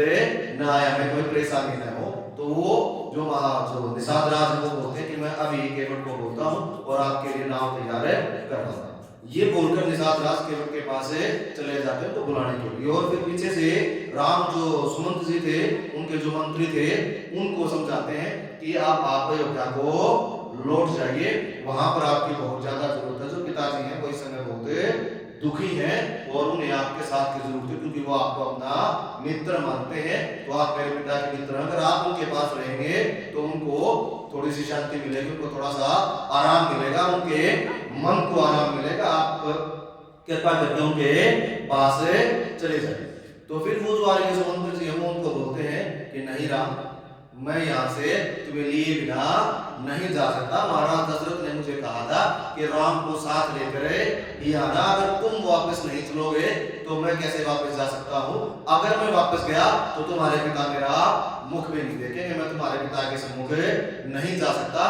ना आए, हमें कोई परेशानी ना हो। तो वो जो निषाद राज है वो बोलते हैं कि मैं अभी केवट को बोलता हूँ और आपके लिए नाव तैयार कर रहा हूँ। ये बोलकर निषाद राज केवट के पास से चले जाते हैं तो बुलाने के लिए, और फिर पीछे से राम जो सुमंत जी थे उनके जो मंत्री थे उनको समझाते हैं कि आप अयोध्या को लौट जाइए, वहां पर आपकी बहुत ज्यादा जरूरत है। जो पिताजी हैं वो इस समय बहुत दुखी हैं और उन्हें आपके साथ की जरूरत है, क्योंकि वो आपको अपना मित्र मानते हैं। तो आप मेरे पिता के मित्र हैं, अगर आप उनके पास रहेंगे तो उनको थोड़ी सी शांति मिलेगी, उनको थोड़ा सा आराम मिलेगा, उनके मन को आराम मिलेगा। आप कृपा करके उनके पास चले जाए। तो फिर वो जो आगे जो मंत्री जी हैं उनको बोलते हैं कि नहीं राम, मैं यहाँ से तुम्हें लिए बिना नहीं जा सकता। महाराज दशरथ ने मुझे कहा था कि राम को साथ लेकर ही आना, अगर तुम वापस नहीं चलोगे तो मैं कैसे वापस जा सकता हूँ। अगर मैं वापस गया तो तुम्हारे पिता मेरा मुख भी नहीं देखेंगे, मैं तुम्हारे पिता के सम्मुख नहीं जा सकता।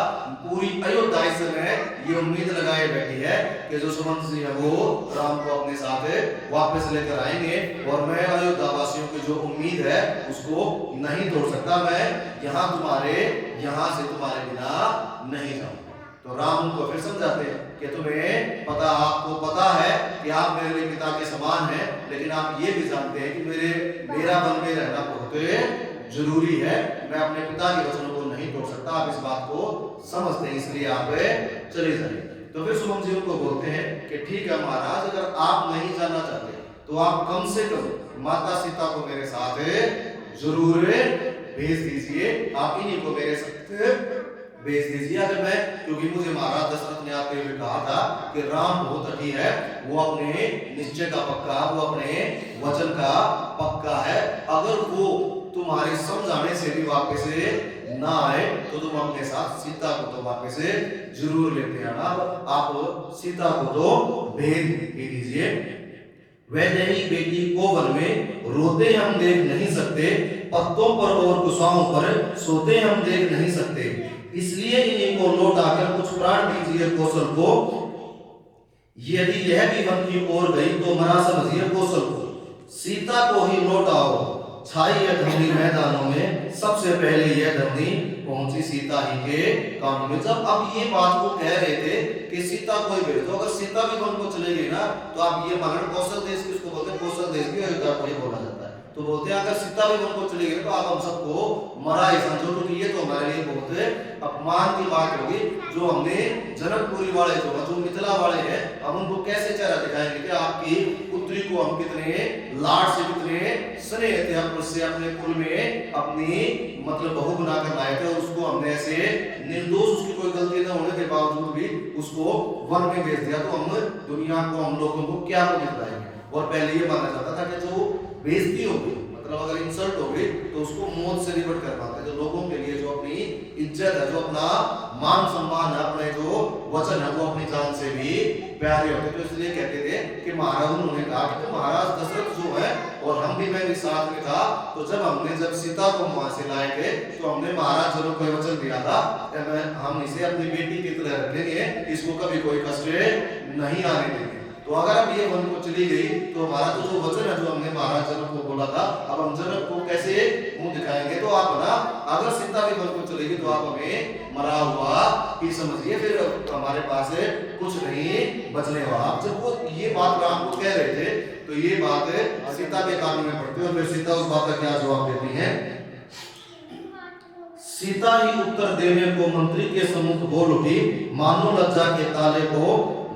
पूरी अयोध्या इस समय ये उम्मीद लगाए बैठी है कि जो सुमंत जी है वो राम को अपने साथ वापस लेकर आएंगे, और मैं अयोध्या वासियों की जो उम्मीद है उसको नहीं तोड़ सकता। मैं यहाँ से तुम्हारे बिना नहीं जाऊंगा। तो राम उनको फिर समझाते हैं कि तुम्हें पता, आपको पता है कि आप मेरे लिए पिता के समान हैं, लेकिन आप ये भी जानते हैं कि मेरा वन में रहना बहुत जरूरी है, मैं अपने पिता के वचनों को नहीं तोड़ सकता। आप इस बात को समझते हैं, इसलिए आप चले जाइए। तो फिर सुमन जी उनको बोलते हैं कि ठीक है महाराज, अगर आप नहीं जाना चाहते तो आप कम से कम माता सीता को मेरे साथ जरूर भेज दीजिए, आप इन्हीं को मेरे साथ भेज दीजिए। अगर मैं, क्योंकि मुझे महाराज दशरथ ने आते हुए कहा था कि राम बहुत अठी है, वो अपने निश्चय का पक्का, वो अपने वचन का पक्का है। अगर वो तुम्हारे समझाने से भी वापस ना आए तो तुम अपने साथ सीता को तो वापस जरूर लेते आना। आप सीता को तो भेज ही दीजिए। वैदेही बेटी को वन में रोते हम देख नहीं सकते, पत्तों पर और कुशाओं पर सोते हम देख नहीं सकते, इसलिए इन्हीं को लौट आकर कुछ प्राण दीजिए कौशल को। यदि यह भी वन की ओर गई तो मरा समझिए कौशल को। सीता को ही लौटाओ छाई है धमनी मैदानों में, सबसे पहले यह धमनी पहुंची सीता ही के कानों में। जब अब ये बात वो कह रहे थे कि सीता को ही भेज दो, अगर सीता भी वन को चले गई ना तो आप ये मान लो कौशल देश किसको बोलते हैं, कौशल देश भी अयोध्या को ही बोला जाता है। तो बोलते हैं अगर सीता भी वन को चली गई तो आप हम सबको मरा ही समझो, क्योंकि ये तो हमारे लिए बहुत अपमान की बात होगी। जो हमने जनकपुरी वाले जो मिथिला वाले हैं, हम उनको कैसे चेहरा दिखाएंगे कि आपकी पुत्री को हम कितने लाड से, कितने स्नेह थे, हम उससे अपने कुल में अपनी मतलब बहू बनाकर लाए थे, उसको हमने ऐसे निर्दोष, उसकी कोई गलती न होने के बावजूद भी उसको वन में भेज दिया। तो हम दुनिया को, हम लोगों को क्या दिखलाएंगे। और पहले ये माना जाता था कि जो बेइज्जती हो गई, मतलब अगर इंसल्ट हो गई तो उसको मौत से निपट कर पाते। जो लोगों के लिए जो अपनी इज्जत है, जो अपना मान सम्मान है, अपने जो वचन है, वो अपनी जान से भी प्यारे होते। तो इसलिए कहते थे कि महाराज, उन्होंने कहा कि महाराज दशरथ जो है, और हम भी, मैं भी साथ में था, तो जब सीता को वहां से लाए थे तो हमने महाराज जनों को वचन दिया था कि हम इसे अपनी बेटी की तरह रखेंगे, इसको कभी कोई कष्ट नहीं आने देंगे। तो अगर अब ये वन को चली गई तो हमारा तो जो वचन है जो हमने महाराज जनक को बोला था, अब हम जनक को कैसे मुंह दिखाएंगे? तो आप ना अगर सीता भी वन को चलेगी तो आप हमें मरा हुआ ही समझिए, फिर हमारे पास कुछ नहीं बचने वाला। जब वो ये बात राम को कह रहे थे तो ये बात सीता के कान में पड़ती है और फिर सीता उस बात का क्या जवाब देती है? सीता ही उत्तर देने को मंत्री के सम्मुख बोल उठी, मानो लज्जा के ताले को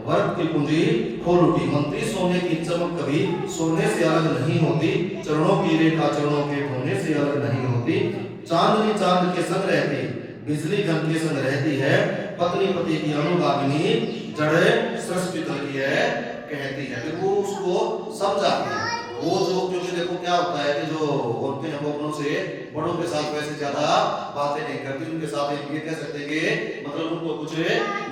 वर्ग की कुंजी खोल उठी। मंत्री सोने की चमक कभी सोने से अलग नहीं होती, चरणों की रेखा चरणों के होने से अलग नहीं होती। चांदनी चांद के संग रहती, बिजली घन के संग रहती है, पत्नी पति की अनुगामिनी जड़े सृष्टि तल की है कहती है। फिर वो उसको समझाती है। वो जो क्योंकि देखो क्या होता है कि जो औरतें हैं वो अपनों से बड़ों के साथ वैसे ज्यादा बातें नहीं करती, उनके साथ ये कह सकते हैं कि मतलब उनको कुछ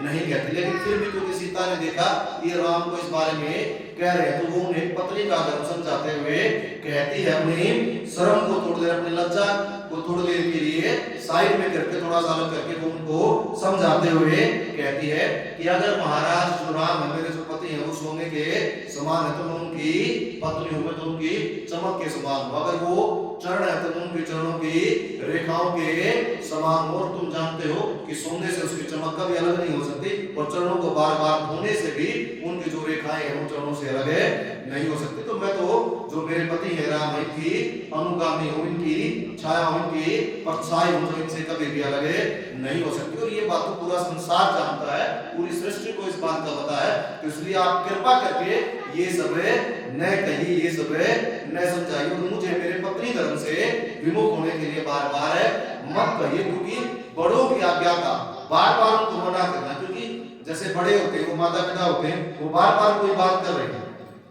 नहीं कहती, लेकिन फिर भी क्योंकि सीता ने देखा कि राम को इस बारे में कह रहे हैं तो वो उन्हें पत्नी का धर्म समझाते हुए कहती है, अपनी शर्म को थोड़ी देर, अपनी लज्जा को थोड़ी देर के लिए साइड में करके थोड़ा सा अलग करके वो उनको समझाते हुए कहती है कि अगर महाराज जो राम है, मेरे जो पति हैं वो सोने के समान है तो मैं उनकी पत्नी हूं, मैं तो उनकी चमक के समान हूं। अगर वो चरण है तो उनके चरणों की रेखाओं के समान हो, और तुम जानते हो कि सोने से उसकी चमक कभी अलग नहीं हो सकती, और चरणों को बार बार धोने से भी उनकी जो रेखाएं हैं वो चरणों से अलग नहीं हो सकती। तो मैं तो जो मेरे पति है राम, इनकी अनुगामी हूं, इनकी छाया हूं, इनकी परछाई हूं, जो इनसे कभी भी अलग नहीं हो सकती। और ये बात तो पूरा संसार जानता है, पूरी सृष्टि को इस बात का पता है। तो इसलिए आप कृपा करके ये सब न कहिए, ये सब न समझाइए, और मुझे मेरे पत्नी धर्म से विमुख होने के लिए बार बार मत कहिए, क्योंकि बड़ों की आज्ञा का बार बार उनको मना करना, क्योंकि जैसे बड़े होते हैं, वो माता पिता होते हैं, वो बार बार कोई बात कर रहे हैं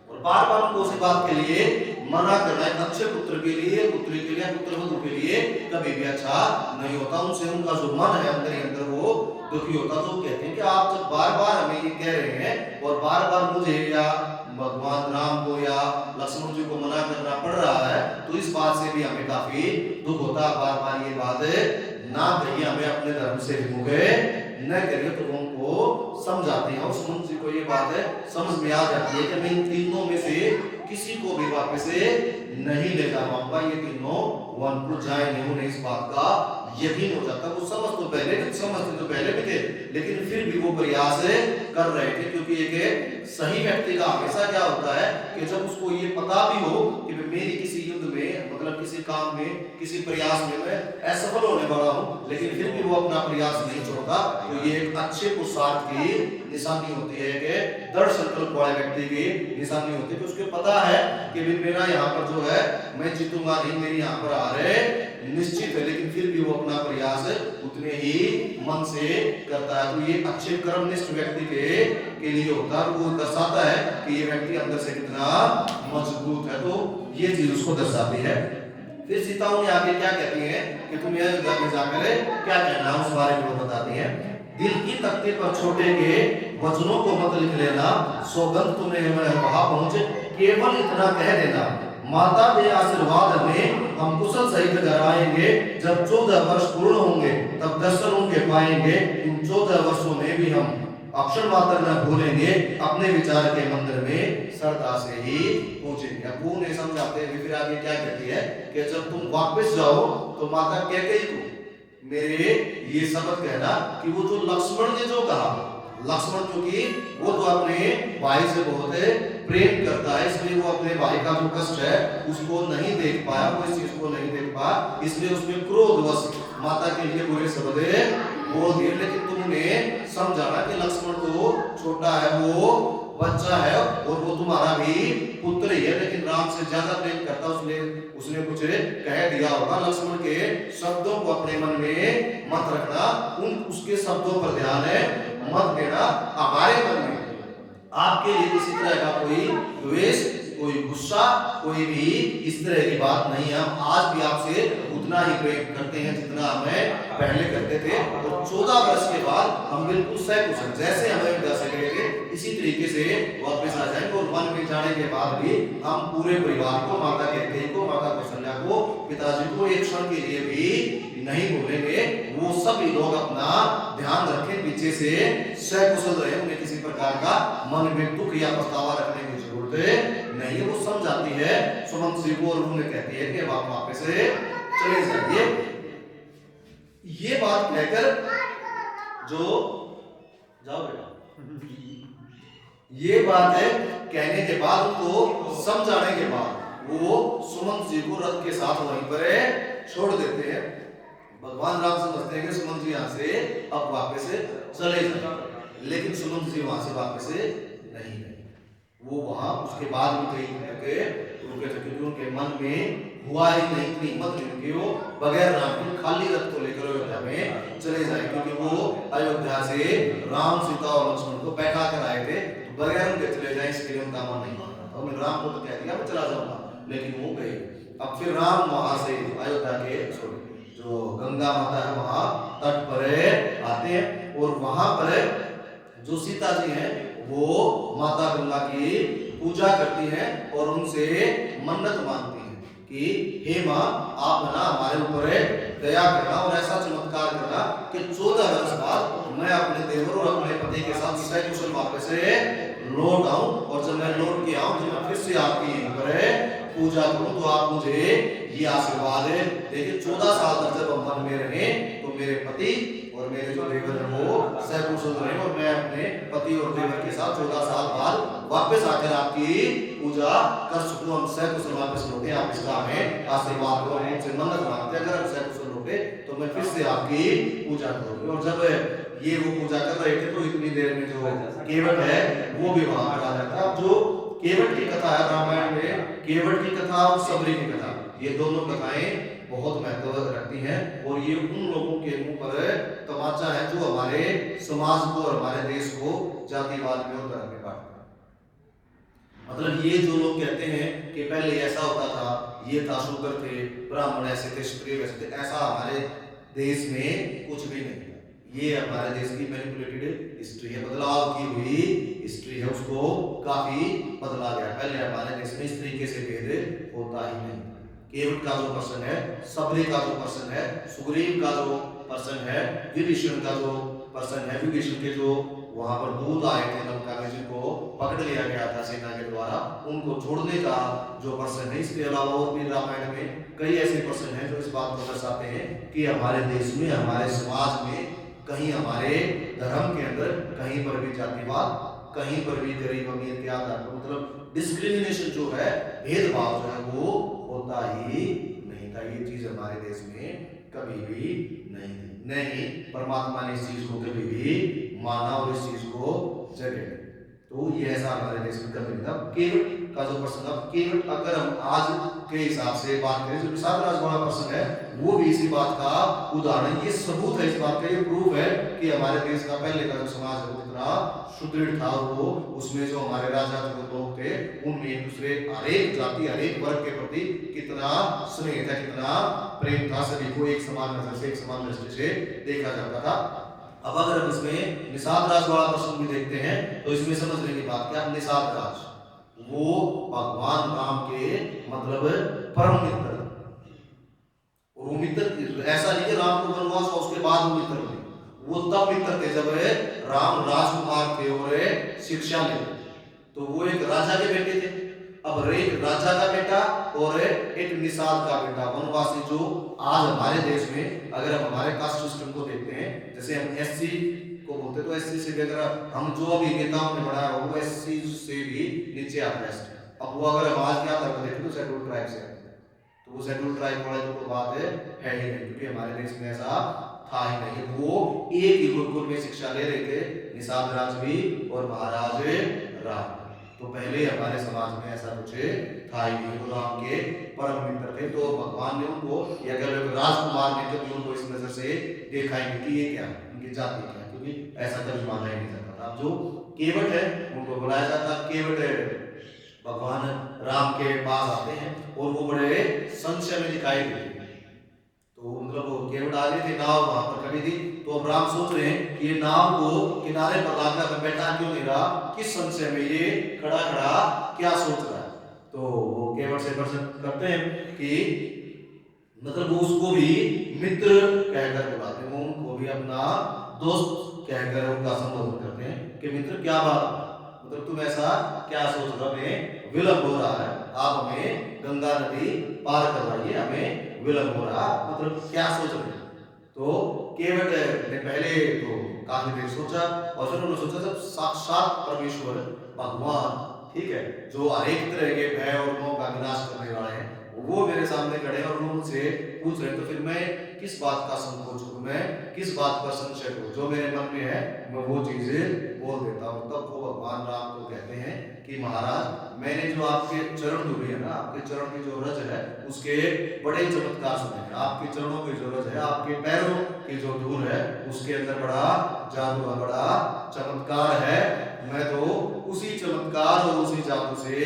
और बार बार उनको उसी बात के लिए मना करना एक अच्छे पुत्र के लिए, पुत्री के लिए, पुत्रवधू के लिए कभी भी अच्छा नहीं होता। उनसे उनका जो मन है अंदर ही अंदर वो दुखी होता। तो कहते हैं कि आप जब बार बार हमें ये कह रहे हैं और बार बार मुझे या भगवान राम को या लक्ष्मण जी को मना करना पड़ रहा है, तो इस बात से भी हमें काफी दुख होता। बार बार ये बात ना कहिए, हमें अपने धर्म से विमुख न करिए। तो उनको समझाते हैं और सुमन जी को ये बात समझ में आ जाती है कि मैं इन तीनों में से किसी को भी वापस नहीं ले जा पाऊंगा, ये तीनों वन को जाएंगे। उन्हें इस बात का यकीन हो जाता। वो समझते तो पहले भी थे, लेकिन फिर भी वो प्रयास कर रहे थे, क्योंकि एक सही व्यक्ति का हमेशा क्या होता है कि जब उसको ये पता भी हो कि मेरी किसी युद्ध में, मतलब किसी काम में, किसी प्रयास में मैं असफल होने वाला हूँ, लेकिन फिर भी वो अपना प्रयास नहीं छोड़ता, तो ये एक अच्छे पुरुषार्थ की निशानी होती है, कि दृढ़ संकल्प वाले व्यक्ति की निशानी होती है कि उसको पता है कि मेरा यहाँ पर जो है मैं जीतूंगा नहीं, मेरी यहाँ पर हार निश्चित है, लेकिन फिर भी वो अपना प्रयास उतने ही मन से करता है। तो ये अच्छे कर्मनिष्ठ व्यक्ति के लिए होता है। वो दर्शाता है कि ये व्यक्ति अंदर से कितना मजबूत है, तो ये चीज उसको दर्शाती है। फिर सीता उन्हें आगे क्या कहती है कि तुम यह घर में जाकर क्या कहना है, उस बारे में वो बताती है। दिल की तख्ते पर छोटे के वचनों को मत लिख लेना, सौगंध तुम्हें वहां पहुंचे, केवल इतना कह देना, माता दे आशीर्वाद में हम कुशल सहित घर आएंगे। जब 14 वर्ष पूर्ण होंगे तब दर्शन उनके पाएंगे। इन 14 वर्षों में भी हम अक्षर मात्र न भूलेंगे, अपने विचार के मंदिर में श्रद्धा से ही पूजेंगे। अब वो नहीं समझाते हुए फिर आगे क्या कहती है कि जब तुम वापस जाओ तो माता कैकेयी को मेरे ये शब्द कहना कि वो जो लक्ष्मण ने जो कहा, लक्ष्मण क्योंकि वो तो अपने भाई से बहुत प्रेम करता है, इसलिए वो अपने भाई का जो कष्ट है उसको नहीं देख पाया, वो इस चीज को नहीं देख पाया, इसलिए उसमें क्रोधवश माता के लिए बुरे शब्द बोल दिए। लेकिन तुमने समझाना कि लक्ष्मण तो छोटा है, वो बच्चा है और वो तुम्हारा भी पुत्र ही है, लेकिन राम से ज्यादा प्रेम करता, उसने कुछ कह दिया होगा। लक्ष्मण के शब्दों को अपने मन में मत रखना, उसके शब्दों पर ध्यान मत देना। हमारे मन में आपके लिए किसी तरह का कोई द्वेष, कोई गुस्सा, कोई भी इस तरह की बात नहीं है। हम आज भी आपसे उतना ही प्रेम करते हैं जितना हमें पहले करते थे, और 14 वर्ष के बाद हम बिल्कुल सकुशल जैसे हमें जा सके थे इसी तरीके से वापस आ जाएंगे। और वन में जाने के बाद भी हम पूरे परिवार को, माता कैकेयी को, माता कौशल्या को, पिताजी को एक क्षण के लिए भी नहीं बोलेंगे, वो सभी लोग अपना ध्यान रखें, पीछे से सकुशल रहे, उन्हें किसी प्रकार का मन में दुख या पछतावा रखने की जरूरत नहीं है। वो समझाती है सुमंत जी को और उन्हें कहती है कि आप वापस से चले जाइए। ये बात कहकर जो जाओ बेटा, ये बात है कहने के बाद, उनको समझाने के बाद वो सुमंत जी को रथ के साथ वहीं पर छोड़ देते हैं। भगवान राम समझते हैं कि सुमंत जी यहाँ से अब वापस से चले जाए, लेकिन सुमंत जी वहां से वापस से नहीं गए। वो वहां उसके बाद भी कई दिन तक रुके थे, क्योंकि उनके मन में हुआ ही नहीं, इतनी हिम्मत नहीं कि वो बगैर राम के खाली रथ को लेकर अयोध्या में चले जाए, क्योंकि वो अयोध्या से राम, सीता और लक्ष्मण को बैठा कर आए थे, तो बगैर उनके चले जाए इसके लिए उनका मन नहीं मानता था। उन्होंने राम को तो कह दिया मैं चला जाऊंगा, लेकिन वो गए। अब फिर राम वहां से अयोध्या के जो गंगा माता है वहां तट पर आते हैं, और वहां पर जो सीता जी हैं वो माता गंगा की पूजा करती हैं और उनसे मन्नत मांगती हैं कि हे माँ, आप ना हमारे ऊपर दया करना और ऐसा चमत्कार करना कि 14 वर्ष बाद मैं अपने देवर और अपने पति के साथ सकुशल वापस से लौट आऊं, और जब मैं लौट के आऊं तो मैं फिर से आपकी यहीं पर पूजा करूं, तो आप मुझे ये आशीर्वाद है। देखिए 14 साल तक जब हम वन में रहे तो मेरे पति और मेरे जो देवर हैं वो सकुशल रहे, और मैं अपने पति और देवर के साथ 14 साल बाद वापस आकर आपकी पूजा कर सकूं। हम सकुशल वापस लौटे, आप इसका हमें आशीर्वाद दो, हमसे मन्नत मांगते, अगर हम सकुशल लौटे तो मैं फिर से आपकी पूजा करूंगी। और जब ये वो पूजा कर रहे थे तो इतनी देर में जो केवट है वो भी वहां पर आ जाता है। जो केवट की कथा है रामायण में, केवट की कथा और सबरी की कथा, ये दोनों कथाएं बहुत महत्व रखती हैं, और ये उन लोगों के मुंह पर तमाचा है जो हमारे समाज को और हमारे देश को जातिवाद में और धर्म में बांटते हैं। मतलब ये जो लोग कहते हैं कि पहले ऐसा होता था, ये था, शूद्र थे, ब्राह्मण ऐसे थे, क्षत्रिय वैसे थे, ऐसा हमारे देश में कुछ भी नहीं। ये हमारे देश की मैनिपुलेटेड हिस्ट्री है, बदलाव की हुई हिस्ट्री है, उसको काफी बदला गया। पहले हमारे देश में इस तरीके से भेद होता ही नहीं। केवट का जो पर्सन है, सबरी का जो पर्सन है, सुग्रीव का जो पर्सन है, विभीषण का जो पर्सन है, विभीषण के जो वहां पर दूत आए थे लंका में, जिनको पकड़ लिया गया था सेना के द्वारा, उनको छोड़ने का जो पर्सन है। इसके अलावा और भी रामायण में कई ऐसे पर्सन हैं जो इस बात को दर्शाते हैं कि हमारे देश में, हमारे समाज में, कहीं हमारे धर्म के अंदर कहीं पर भी जातिवाद, कहीं पर भी गरीब अमीर के आधार पर, मतलब डिस्क्रिमिनेशन जो है, भेदभाव जो है वो होता ही नहीं था। ये चीज हमारे देश में कभी भी नहीं थी, नहीं परमात्मा ने इस चीज को कभी भी माना और इस चीज को जगह, तो ये ऐसा हमारे देश में कभी नहीं था। केवट का जो पर्सन, अब केवट अगर हम आज के हिसाब से बात करें, जो निषाद राज वाला पर्सन है वो भी इसी बात का उदाहरण, ये सबूत है इस बात का, ये प्रूफ है कि हमारे देश का पहले का जो समाज है वो कितना सुदृढ़ था, वो उसमें जो हमारे राजा जो लोग थे उनमें एक दूसरे, हरेक जाति, हरेक वर्ग के प्रति कितना स्नेह था, कितना प्रेम था, सभी को एक समान नजर से, एक समान दृष्टि से देखा जाता था। अब अगर हम इसमें निषाद राज वाला प्रश्न भी देखते हैं तो इसमें समझने की बात क्या, निषाद राज वो भगवान राम के मतलब परम मित्र, और वो मित्र ऐसा नहीं कि राम को वनवास और उसके बाद वो मित्र बने, वो तब मित्र थे जब राम राजकुमार थे और शिक्षा ले, तो वो एक राजा के बेटे थे। अब एक राजा का बेटा और एक निषाद का बेटा, वनवासी, जो आज हमारे देश में अगर हम हमारे कास्ट सिस्टम को देखते हैं, जैसे हम एससी को बोलते हैं, तो एससी से भी अगर हम जो भी नेताओं ने बढ़ाया हो वो एससी से भी नीचे आता है। अब वो अगर हम आज क्या तरफ देखें तो शेड्यूल ट्राइब से आते हैं, तो वो शेड्यूल ट्राइब वाला जो बात है ही नहीं, क्योंकि हमारे देश में ऐसा था ही नहीं। वो एक ही गुरुकुल में शिक्षा ले रहे थे, निषाद राज भी और महाराज राम। तो पहले हमारे समाज में ऐसा कुछ था ही नहीं, वो राम के परम मित्र थे, तो भगवान ने उनको, या अगर राजकुमार ने कभी उनको इस नजर से देखा ही नहीं कि ये क्या, उनकी जाति क्या, क्योंकि ऐसा कभी माना ही नहीं जाता था। जो केवट है उनको बुलाया जाता, केवट भगवान राम के पास आते हैं और वो बड़े संशय में दिखाई देते, तो मतलब वो केवट आ रहे थे, नाव वहां पर खड़ी थी, तो अब राम सोच रहे हैं कि ये नाव को किनारे पर लाकर बैठा क्यों नहीं रहा, किस संशय में ये खड़ा खड़ा क्या सोच रहा है। तो वो केवट से प्रश्न करते हैं कि मतलब वो उसको भी मित्र कहकर बुलाते हैं, वो उनको भी अपना दोस्त कहकर उनका संबोधन करते हैं कि मित्र क्या बात, मतलब तुम ऐसा क्या सोच रहे हो, हमें विलंब हो रहा है, आप हमें गंगा नदी पार करवाइए, हमें विलंब हो रहा, मतलब क्या सोच रहे हैं। तो केवट ने पहले तो काफी देर सोचा और फिर उन्होंने सोचा जब साक्षात परमेश्वर भगवान, ठीक है, जो अनेक तरह के भय और मोह का विनाश करने वाले हैं, वो मेरे सामने खड़े हैं और वो मुझसे पूछ रहे हैं, तो फिर मैं किस बात का संकोच करूं, मैं किस बात पर संशय करूं, जो मेरे मन में है मैं वो चीजें बोल देता हूं। तब वो भगवान राम को कहते हैं कि महाराज मैंने जो आपके चरण धूली है ना, आपके चरण की जो रज है उसके बड़े चमत्कार सुने हैं, आपके चरणों की जो रज है, आपके पैरों की जो धूल है उसके अंदर बड़ा जादू है, बड़ा चमत्कार है, मैं तो उसी चमत्कार और उसी जादू से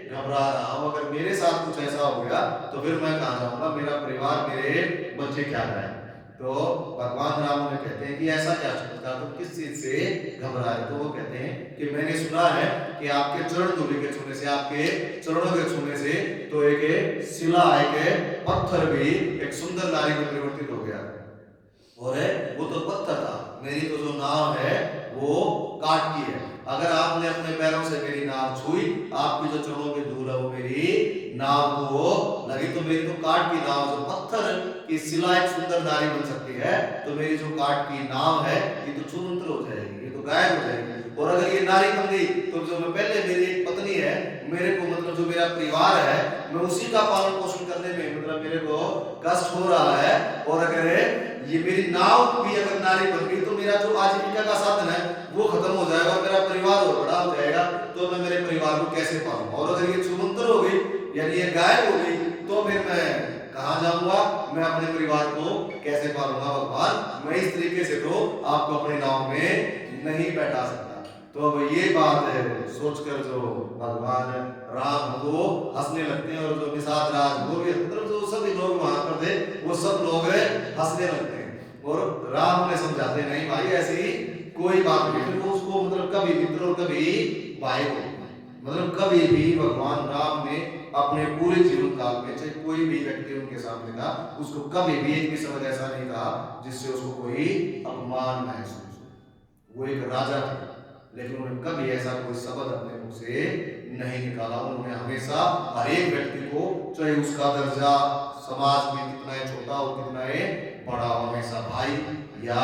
घबरा रहा हूं, अगर मेरे साथ कुछ ऐसा हो गया तो फिर मैं कहां जाऊंगा, मेरा परिवार, मेरे बच्चे क्या करें। तो भगवान राम ने कहते हैं कि ऐसा क्या चमत्कार, तो किस चीज से घबरा है, तो वो कहते हैं कि मैंने सुना है कि आपके चरण धूलि के छूने से, आपके चरणों के छूने से तो एक शिला, एक पत्थर भी एक सुंदर नारी में परिवर्तित हो गया, और वो तो पत्थर था, मेरी तो जो नाव है वो काट की है, अगर आपने अपने पैरों से मेरी नाव छुई, आपकी जो चरणों की धूल है वो मेरी नाव को लगी, तो मेरी तो काट की नाव, जो पत्थर की शिला एक सुंदर नारी बन सकती है, तो मेरी जो काट की नाव है ये तो छूमंतर हो जाएगी, ये तो गायब हो जाएगी, और अगर ये नारी बन गई तो जो मैं पहले मेरी एक पत्नी है, मेरे को मतलब जो मेरा परिवार है, मैं उसी का पालन पोषण करने में मतलब मेरे को कष्ट हो रहा है, और अगर ये मेरी नाव भी अगर नारी बन गई तो मेरा जो आजीविका का साधन है वो खत्म हो जाएगा, और मेरा परिवार और बड़ा हो जाएगा, तो मैं मेरे परिवार को कैसे पालूंगा, और अगर ये छूमंतर हो गई यानी ये गायब हो गई तो फिर मैं कहां जाऊंगा, मैं अपने परिवार को कैसे पालूंगा। भगवान मैं इस तरीके से तो आपको अपने नाव में नहीं बैठा सकता। तो अब ये बात सोचकर जो भगवान राम वो हंसने लगते हैं, और जो निषाद राज वो भी, मतलब जो सभी लोग वहां पर थे वो सब लोग हंसने लगते हैं, और राम ने समझाते हैं नहीं भाई ऐसी कोई बात नहीं, फिर वो उसको मतलब कभी मित्र और कभी भाई को, मतलब कभी भी भगवान राम ने अपने पूरे जीवन काल में चाहे कोई भी व्यक्ति उनके सामने था, उसको कभी भी एक भी शब्द ऐसा नहीं कहा जिससे उसको कोई अपमान महसूस हो। वो एक राजा थे लेकिन उन्होंने कभी ऐसा कोई शब्द अपने मुख से नहीं निकाला, उन्होंने हमेशा हर एक व्यक्ति को चाहे उसका दर्जा समाज में कितना है छोटा और कितना है बड़ा, हमेशा भाई या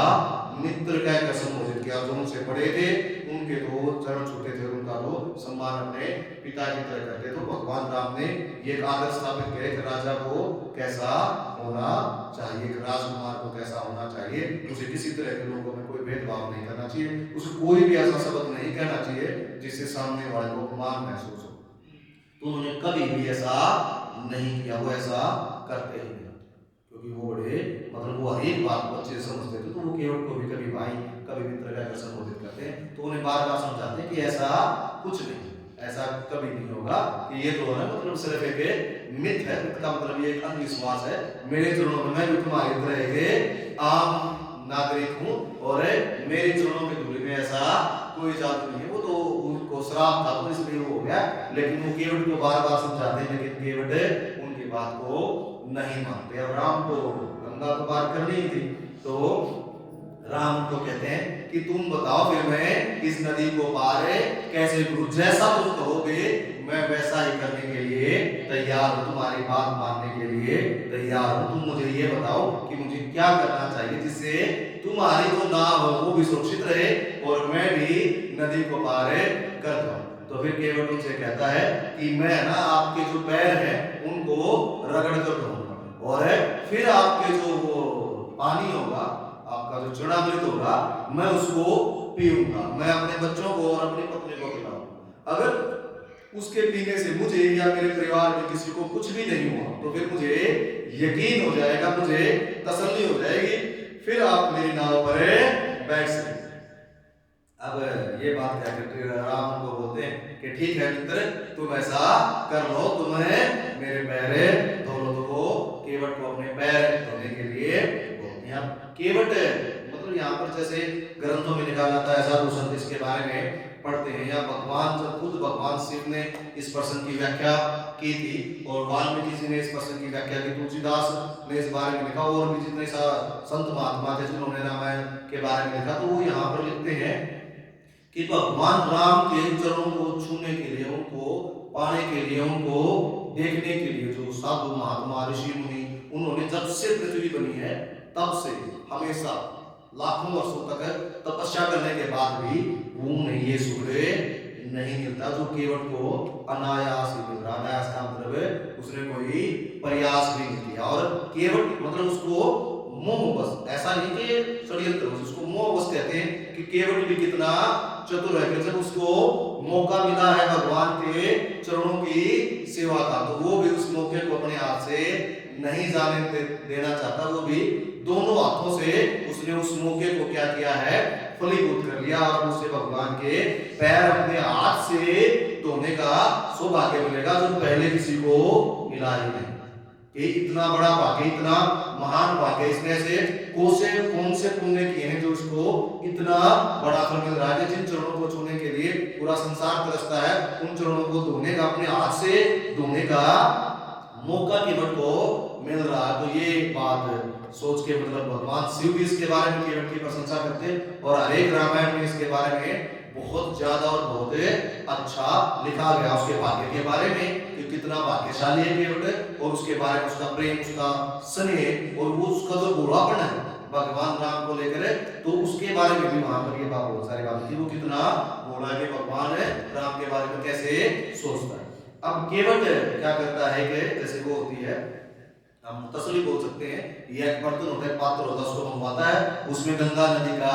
मित्र कहकर संबोधित किया। जो उनसे बड़े थे उनके तो चरण छूते थे, उनका तो सम्मान अपने पिता की तरह करते थे। तो भगवान राम ने ये आदर्श स्थापित किया कि राजा को कैसा होना चाहिए, कि राजकुमार को कैसा होना चाहिए, उसे किसी तरह के लोगों में कोई भेदभाव नहीं करना चाहिए, उसे कोई भी ऐसा शब्द नहीं कहना चाहिए जिससे सामने वाले को अपमान महसूस हो। तो उन्होंने कभी भी ऐसा नहीं किया, वो ऐसा करते ही नहीं, क्योंकि वो बड़े मतलब वो हर एक बात को अच्छे से समझते थे। तो वो केवट को भी कभी भाई कभी मित्र कहकर संबोधित करते हैं, तो उन्हें बार बार समझाते हैं कि ऐसा कुछ नहीं, ऐसा कभी नहीं होगा, कि ये तो है मतलब सिर्फ एक मिथ है, मिथ का मतलब ये एक अंधविश्वास है, मेरे चरणों में मैं भी तुम्हारी तरह एक आम नागरिक हूँ, और मेरे चरणों की धूलि में ऐसा कोई जादू नहीं है। वो तो उनको श्राप था तो इसलिए वो हो गया, लेकिन वो केवट को बार बार समझाते हैं, लेकिन केवट उनकी बात को नहीं मानते। अब राम को गंगा को पार करनी थी, तो राम को कहते हैं कि तुम बताओ फिर मैं इस नदी को पार कैसे करूं, जैसा तुम कहोगे मैं वैसा ही करने के लिए तैयार हूं, तुम्हारी बात मानने के लिए तैयार हूं। तुम मुझे ये बताओ कि मुझे क्या करना चाहिए जिससे तुम्हारी जो नाव है वो भी सुरक्षित रहे और मैं भी नदी को पार कर दूं। तो फिर केवट उनसे कहता है कि मैं ना आपके जो पैर हैं उनको रगड़ कर दूंगा, और फिर आपके जो वो पानी होगा, आपका जो चरणामृत होगा, मैं उसको पीऊंगा, मैं अपने बच्चों को और अपनी पत्नी को खिलाऊंगा। अगर उसके पीने से मुझे या मेरे परिवार में किसी को कुछ भी नहीं हुआ तो फिर मुझे यकीन हो जाएगा, मुझे तसल्ली हो जाएगी, फिर आप मेरी नाव पर बैठ सकते। अब ये बात क्या करते हैं, राम को बोलते हैं कि ठीक है मित्र तुम ऐसा कर लो, तुम्हें मेरे पैर धो लो। तो वो केवट को अपने पैर धोने के लिए बोलते हैं। केवट मतलब यहाँ पर जैसे ग्रंथों में लिखा जाता है, साधु संत इसके बारे में पढ़ते हैं, या खुद भगवान शिव ने इस प्रसंग की व्याख्या की थी और वाल्मीकि जी ने इस प्रसंग की व्याख्या की, तुलसीदास ने इस बारे में लिखा और भी जितने संत महात्मा थे जिन्होंने रामायण के बारे में लिखा, तो वो यहाँ पर लिखते हैं कि भगवान राम के चरणों को छूने के लिए, उनको पाने के लिए, उनको देखने के लिए जो साधु महात्मा ऋषि मुनि, उन्होंने जब से पृथ्वी बनी है तब से हमेशा लाखों वर्षों तक तपस्या करने के बाद भी उन्हें ये सुख नहीं मिलता जो केवट को अनायास ही मिल रहा। अनायास का मतलब उसने कोई प्रयास भी नहीं किया, और केवट मतलब उसको मोह बस, ऐसा नहीं कि षड्यंत्र, उसको मोह बस कहते हैं कि केवट भी कितना चतुर है कि जब उसको मौका मिला है भगवान के चरणों की सेवा का, तो वो भी उस मौके को अपने हाथ से नहीं जाने देना चाहता, वो भी दोनों हाथों से उसने उस मौके को क्या किया है, फलीभूत कर लिया, और उसे भगवान के पैर अपने हाथ से धोने का सौभाग्य मिलेगा जो पहले किसी को मिला ही नहीं। ये इतना बड़ा भाग्य, इतना महान भाग्य, इसमें से कौन से पुण्य किए हैं जो उसको इतना बड़ा फल मिल रहा है। जिन चरणों को छूने के लिए पूरा संसार तरसता है, उन चरणों को धोने का, अपने हाथ से धोने का मौका केवट को मिल रहा है। तो ये बात सोच के मतलब भगवान शिव भी इसके बारे में केवट की प्रशंसा करते हैं, और हर एक रामायण में इसके बारे में बहुत ज्यादा और बहुत अच्छा लिखा गया उसके भाग्य के बारे में कि कितना भाग्यशाली है केवट, और उसके बारे में उसका प्रेम, उसका स्नेह, और वो उसका जो बुरापन है भगवान राम को लेकर, तो उसके बारे में भी वहां पर ये बात बहुत सारी बात की, वो कितना बोला कि भगवान राम के बारे में कैसे सोचता है। अब केवट क्या करता है कि जैसे वो होती है, हम तसली बोल सकते हैं, ये एक बर्तन होता है, पात्र होता है, उसको मंगवाता है, उसमें गंगा नदी का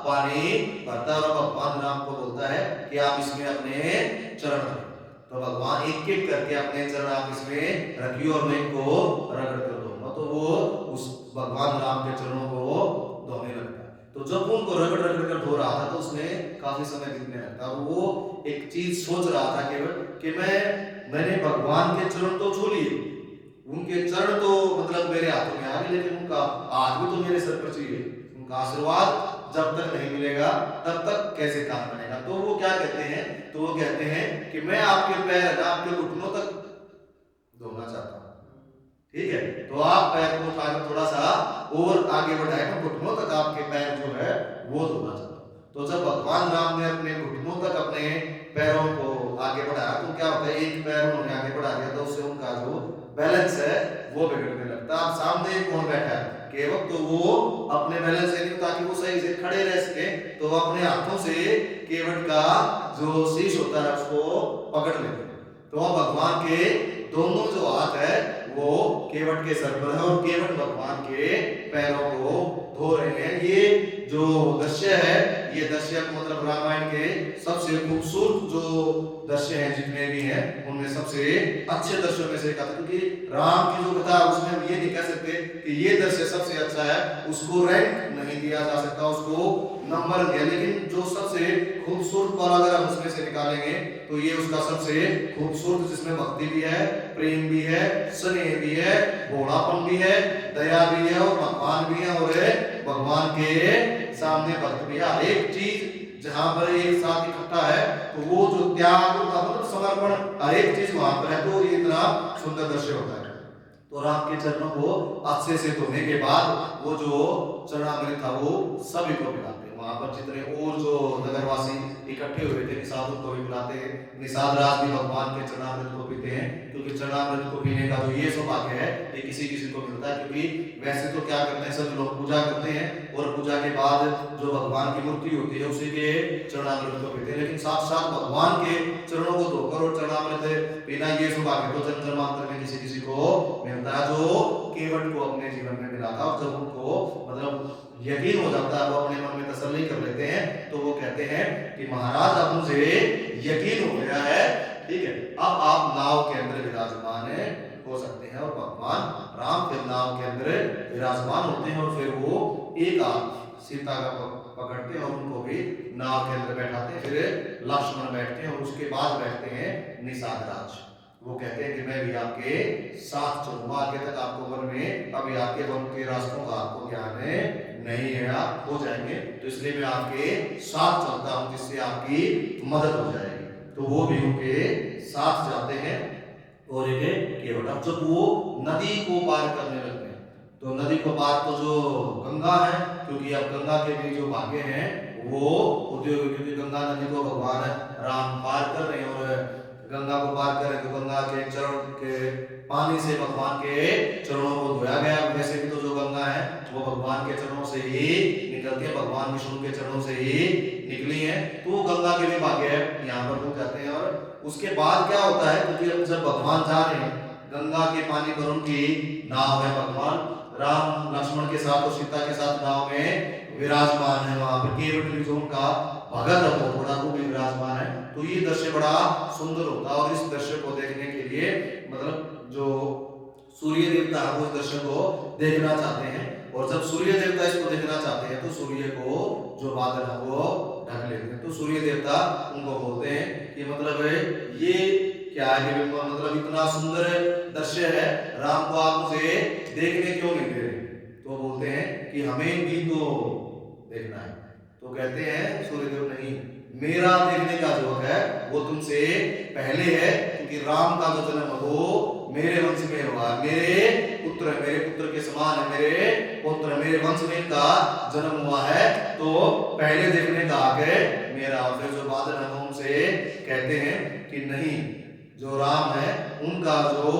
पानी भरता है, और भगवान राम को बोलता है कि आप इसमें अपने चरण रखो। तो भगवान एक एक करके अपने चरण आप इसमें रखिए और मैं इनको रगड़ कर दूंगा, तो वो उस भगवान राम के चरणों को धोने लगता है। तो जब वो उनको रगड़ रगड़ कर धो रहा था तो उसने काफी समय बीतने लगता, वो एक चीज सोच रहा था कि मैंने भगवान के चरण तो छू लिए, उनके चरण तो मतलब मेरे हाथों में आ गए, लेकिन उनका हाथ भी तो मेरे सर पर चाहिए, उनका आशीर्वाद जब तक नहीं मिलेगा तब तक कैसे काम बनेगा। तो वो क्या कहते हैं, तो वो कहते हैं कि मैं आपके पैर, आपके घुटनों तक धोना चाहता हूँ, ठीक है, तो आप पैर को उठाकर थोड़ा सा और आगे बढ़ाए, तो घुटनों तक आपके पैर जो है वो धोना चाहता हूँ। तो जब भगवान राम ने अपने घुटनों तक अपने पैरों को आगे बढ़ाया, तो क्या होता है, एक पैर उन्होंने आगे बढ़ा दिया तो उससे उनका जो बैलेंस है वो बिगड़ने लगता। अब सामने कौन बैठा है, केवट, तो वो अपने बैलेंस से नहीं, ताकि वो सही से खड़े रह सके, तो वो अपने हाथों से केवट का जो शीश होता है उसको पकड़ लेते। तो भगवान के दोनों जो हाथ है वो केवट के सर पर है, और केवट भगवान के पैरों को धो रहे हैं। ये जो दृश्य है, ये दृश्य मतलब रामायण के सबसे खूबसूरत जो दृश्य हैं जितने भी हैं, उनमें सबसे अच्छे दृश्यों में से एक आता है, क्योंकि राम की जो कथा उसमें हम ये नहीं कह सकते कि ये दृश्य सबसे अच्छा है, उसको रैंक नहीं दिया जा सकता, उसको नंबर दिया, लेकिन जो सबसे खूबसूरत पल अगर हम उसमें से निकालेंगे तो ये उसका सबसे खूबसूरत, जिसमें भक्ति भी है, प्रेम भी है, स्नेह भी है, भोलापन भी है, दया भी है, और भगवान भी है, और भगवान के सामने भक्त भी है। एक चीज जहां पर एक साथ इकट्ठा है, तो वो जो त्याग मतलब समर्पण हर एक चीज वहां पर है, तो ये इतना सुंदर दृश्य होता है। तो राम के चरणों को अच्छे से धोने के बाद वो जो चरणामृत था वो सभी को पिलाते, वहां पर जितने और जो नगरवासी इकट्ठे हुए थे निषादों को भी पिलाते हैं। निषाद राज भी भगवान के चरणामृत को पीते हैं, क्योंकि चरणामृत को पीने का जो ये सौभाग्य है ये किसी किसी को मिलता है, क्योंकि वैसे तो क्या करते हैं, सब लोग पूजा करते हैं और पूजा के बाद जो भगवान की मूर्ति होती है उसी के चरणामृत को पीते हैं, लेकिन साथ साथ भगवान के चरणों को धोकर और चरणामृत पीना ये सौभाग्य तो जन्म जन्मांतर में किसी किसी को मिलता है, जो केवट को अपने जीवन में मिला था। और जब उनको मतलब यकीन हो जाता है, वो अपने मन में तसल्ली कर लेते हैं, तो वो कहते हैं कि महाराज अब मुझे यकीन हो गया है, ठीक है, अब आप नाव के अंदर विराजमान हो सकते हैं। और भगवान राम फिर नाव के अंदर विराजमान होते हैं, और फिर वो एक हाथ सीता का पकड़ते हैं और उनको भी नाव के अंदर बैठाते हैं, फिर लक्ष्मण बैठते हैं, और उसके बाद बैठते हैं निषाद राज। वो कहते हैं कि मैं भी आपके साथ चलूंगा, आगे तक आपको वन में, अभी आपके वन के रास्तों का आपको ज्ञान नहीं है, आप खो जाएंगे, तो इसलिए मैं आपके साथ चलता हूं जिससे आपकी मदद हो जाएगी। तो वो भी उनके साथ जाते हैं और एक केवट। अब जब वो नदी को पार करने लगते हैं, तो नदी को पार तो जो गंगा है, क्योंकि अब गंगा के भी जो भाग्य हैं वो उद्योग, क्योंकि गंगा नदी को भगवान राम पार कर रहे हैं और गंगा को पार करें तो गंगा के चरण के पानी से भगवान के चरणों को धोया गया। वैसे भी तो जो गंगा है वो भगवान के चरणों से ही निकलती है, भगवान विष्णु के चरणों से ही निकली है, तो गंगा के भी भाग्य है, यहाँ पर लोग जाते हैं। और उसके बाद क्या होता है, क्योंकि जब भगवान जा रहे हैं, गंगा के पानी पर उनकी नाव है, भगवान राम लक्ष्मण के साथ और सीता के साथ नाव में विराजमान है, वहां पर केवट जो उनका भगत है वो थोड़ा वो भी विराजमान है। तो ये दृश्य बड़ा सुंदर होता है और इस दृश्य को देखने के लिए मतलब जो सूर्य देवता है वो इस दृश्य को देखना चाहते हैं, और जब सूर्य देवता इसको देखना चाहते हैं तो सूर्य को जो बादल है वो ढक लेते हैं। तो सूर्य देवता उनको बोलते हैं कि मतलब ये क्या है, मतलब इतना सुंदर दृश्य है, राम को आप मुझे देखने क्यों नहीं दे रहे? तो बोलते हैं कि हमें भी तो देखना है। तो कहते हैं सूर्यदेव नहीं, मेरा देखने का जो है वो तुमसे पहले है, क्योंकि राम का जो जन्म वो मेरे वंश में हुआ, मेरे पुत्र के समान है, मेरे पुत्र मेरे वंश में इनका जन्म हुआ है, तो पहले देखने का हक है मेरा। और फिर जो बादल है उनसे कहते हैं कि नहीं, जो राम है उनका जो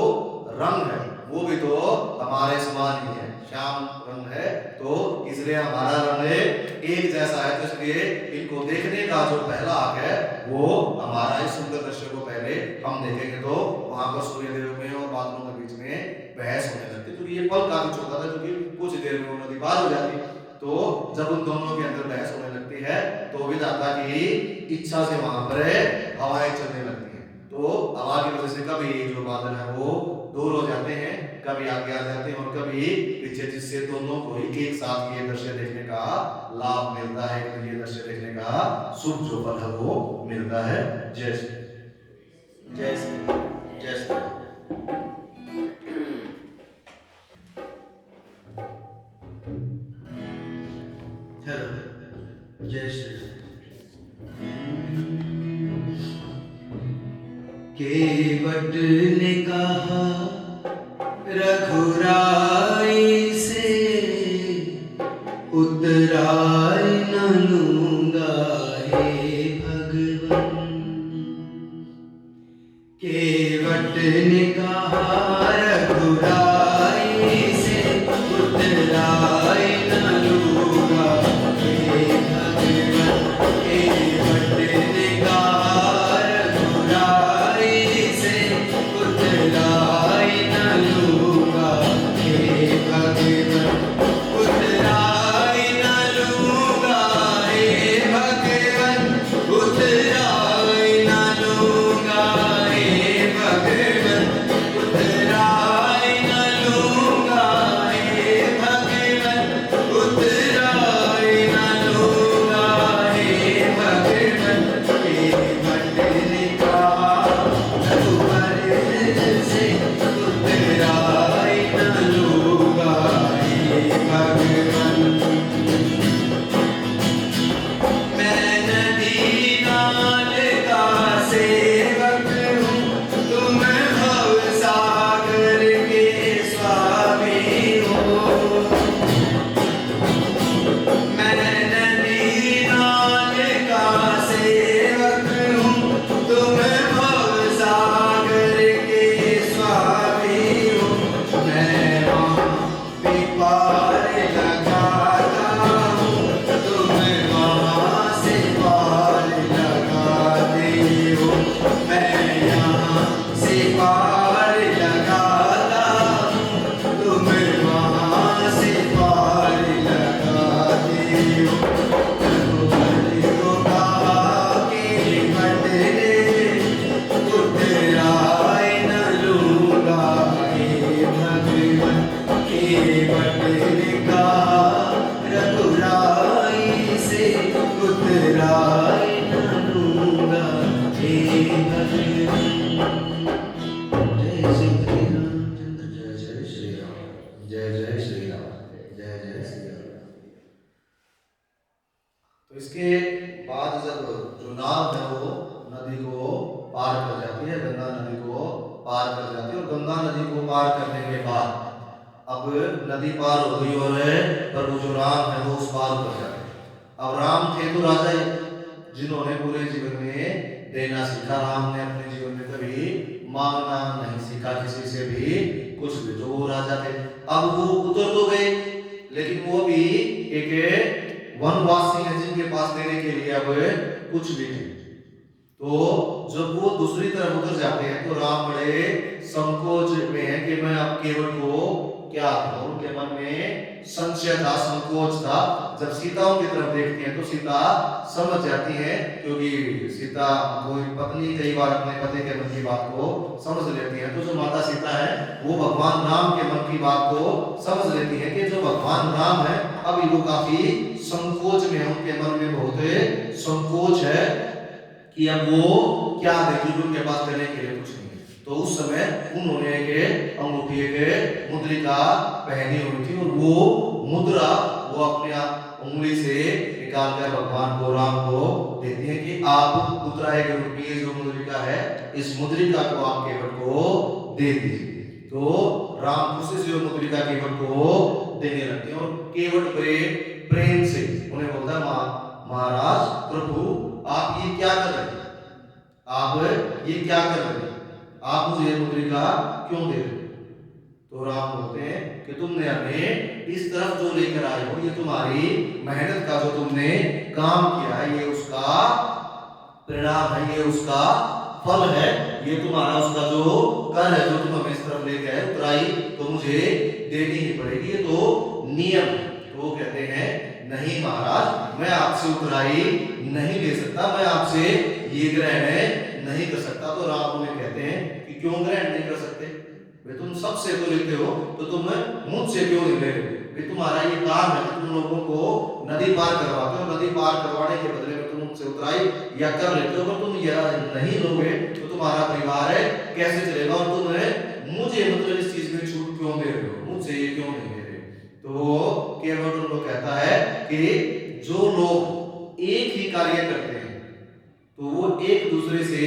रंग है वो भी तो हमारे समान ही है, श्याम रंग है, तो इसलिए हमारा रंग एक जैसा है, तो इसलिए इनको देखने का जो पहला हक है वो हमारा। इस सुंदर दृश्य को पहले हम देखेंगे। तो वहां पर सूर्यदेव में और बादलों के बीच में बहस होने लगती, क्योंकि ये पल काफी छोटा था, क्योंकि कुछ देर में वो नदी पार हो जाती। तो जब उन दोनों के अंदर बहस होने लगती है तो विधाता की इच्छा से वहां पर हवाएं चलने लगती हैं, तो हवा की वजह से कभी जो बादल है वो दूर हो जाते हैं, कभी आगे आ जाते हैं और कभी पीछे, जिससे दोनों को ही एक साथ ये दृश्य देखने का लाभ मिलता है, तो ये दृश्य देखने का शुभ जो फल है वो मिलता है। जय श्री जय श्री जय श्री। जय श्री। केवट ने कहा रघुराई से, उतराई न लूंगा हे भगवन। केवट ने कहा रघुराई से, उतराई न लूंगा हे भगवन। केवट ने कहा रघुराई से, उतराई न लूंगा हे भगवन। उतराई न लूंगा हे भगवन, उतराई न लूंगा हे भगवन, उतराई पार कर जाते हैं। और गंगा नदी को पार करने के बाद अब नदी पार हो गई और प्रभु जो राम है वो उस पार कर जाते हैं। अब राम थे तो राजा ही, जिन्होंने पूरे जीवन में देना सीखा। राम ने अपने जीवन में कभी मांगना नहीं सीखा किसी से भी कुछ भी, जो वो राजा थे। अब वो उतर तो गए, लेकिन वो भी एक वनवासी है जिनके पास देने के लिए अब कुछ भी नहीं। तो जब वो दूसरी तरफ उतर जाते हैं तो राम बड़े संकोच में है कि मैं अब केवट को क्या करूं। उनके मन में संशय था, संकोच था। जब सीता उनकी तरफ देखती है तो सीता समझ जाती है, क्योंकि सीता कोई पत्नी कई बार अपने पति के मन की बात को समझ लेती है। तो जो माता सीता है वो भगवान राम के मन की बात को समझ लेती है कि जो भगवान राम है अभी वो काफी संकोच में है। उनके मन में बहुत संकोच है कि अब वो क्या देखेंगे, उनके पास देने के लिए कुछ नहीं है। तो उस समय उन्होंने एक अंगूठी, एक मुद्रिका पहनी हुई थी और वो मुद्रा वो अपने उंगली से निकाल कर भगवान को, राम को देती है कि आप उत्तराय के रूप में जो मुद्रिका है इस मुद्रिका को आप केवट को दे दीजिए। तो राम खुशी से मुद्रिका केवट को देने लगते हैं और केवट बड़े प्रेम से उन्हें बोलता है महाराज प्रभु आप ये क्या कर रहे हैं, आप ये क्या कर रहे हैं, आप मुझे मुद्रिका क्यों दे रहे हैं। तो राम बोलते हैं कि तुमने हमें इस तरफ जो लेकर आए हो ये तुम्हारी मेहनत का जो तुमने काम किया है ये उसका परिणाम है, ये उसका फल है, ये तुम्हारा उसका जो कर है जो तुम हमें इस तरफ लेके आए उतराई तो मुझे देनी ही पड़ेगी, ये तो नियम है। तो वो कहते हैं नहीं महाराज मैं आपसे उतराई नहीं ले सकता, मैं आपसे ये ग्रहण नहीं कर सकता। तो राम उन्हें कहते हैं कि क्यों ग्रहण नहीं कर सकते, वे तुम सबसे तो लेते हो तो तुम मुझसे क्यों नहीं ले रहे। वे तुम्हारा ये काम है कि तुम लोगों को नदी पार करवाते हो, नदी पार करवाने के बदले में तुम मुझसे उतराई या कर लेते हो। अगर तुम यह नहीं लोगे तो तुम्हारा परिवार है कैसे चलेगा, और तुम मुझे मतलब इस चीज में छूट क्यों दे रहे हो, मुझसे ये क्यों नहीं दे रहे। तो केवट उनको कहता है कि जो लोग एक ही कार्य करते हैं तो वो एक दूसरे से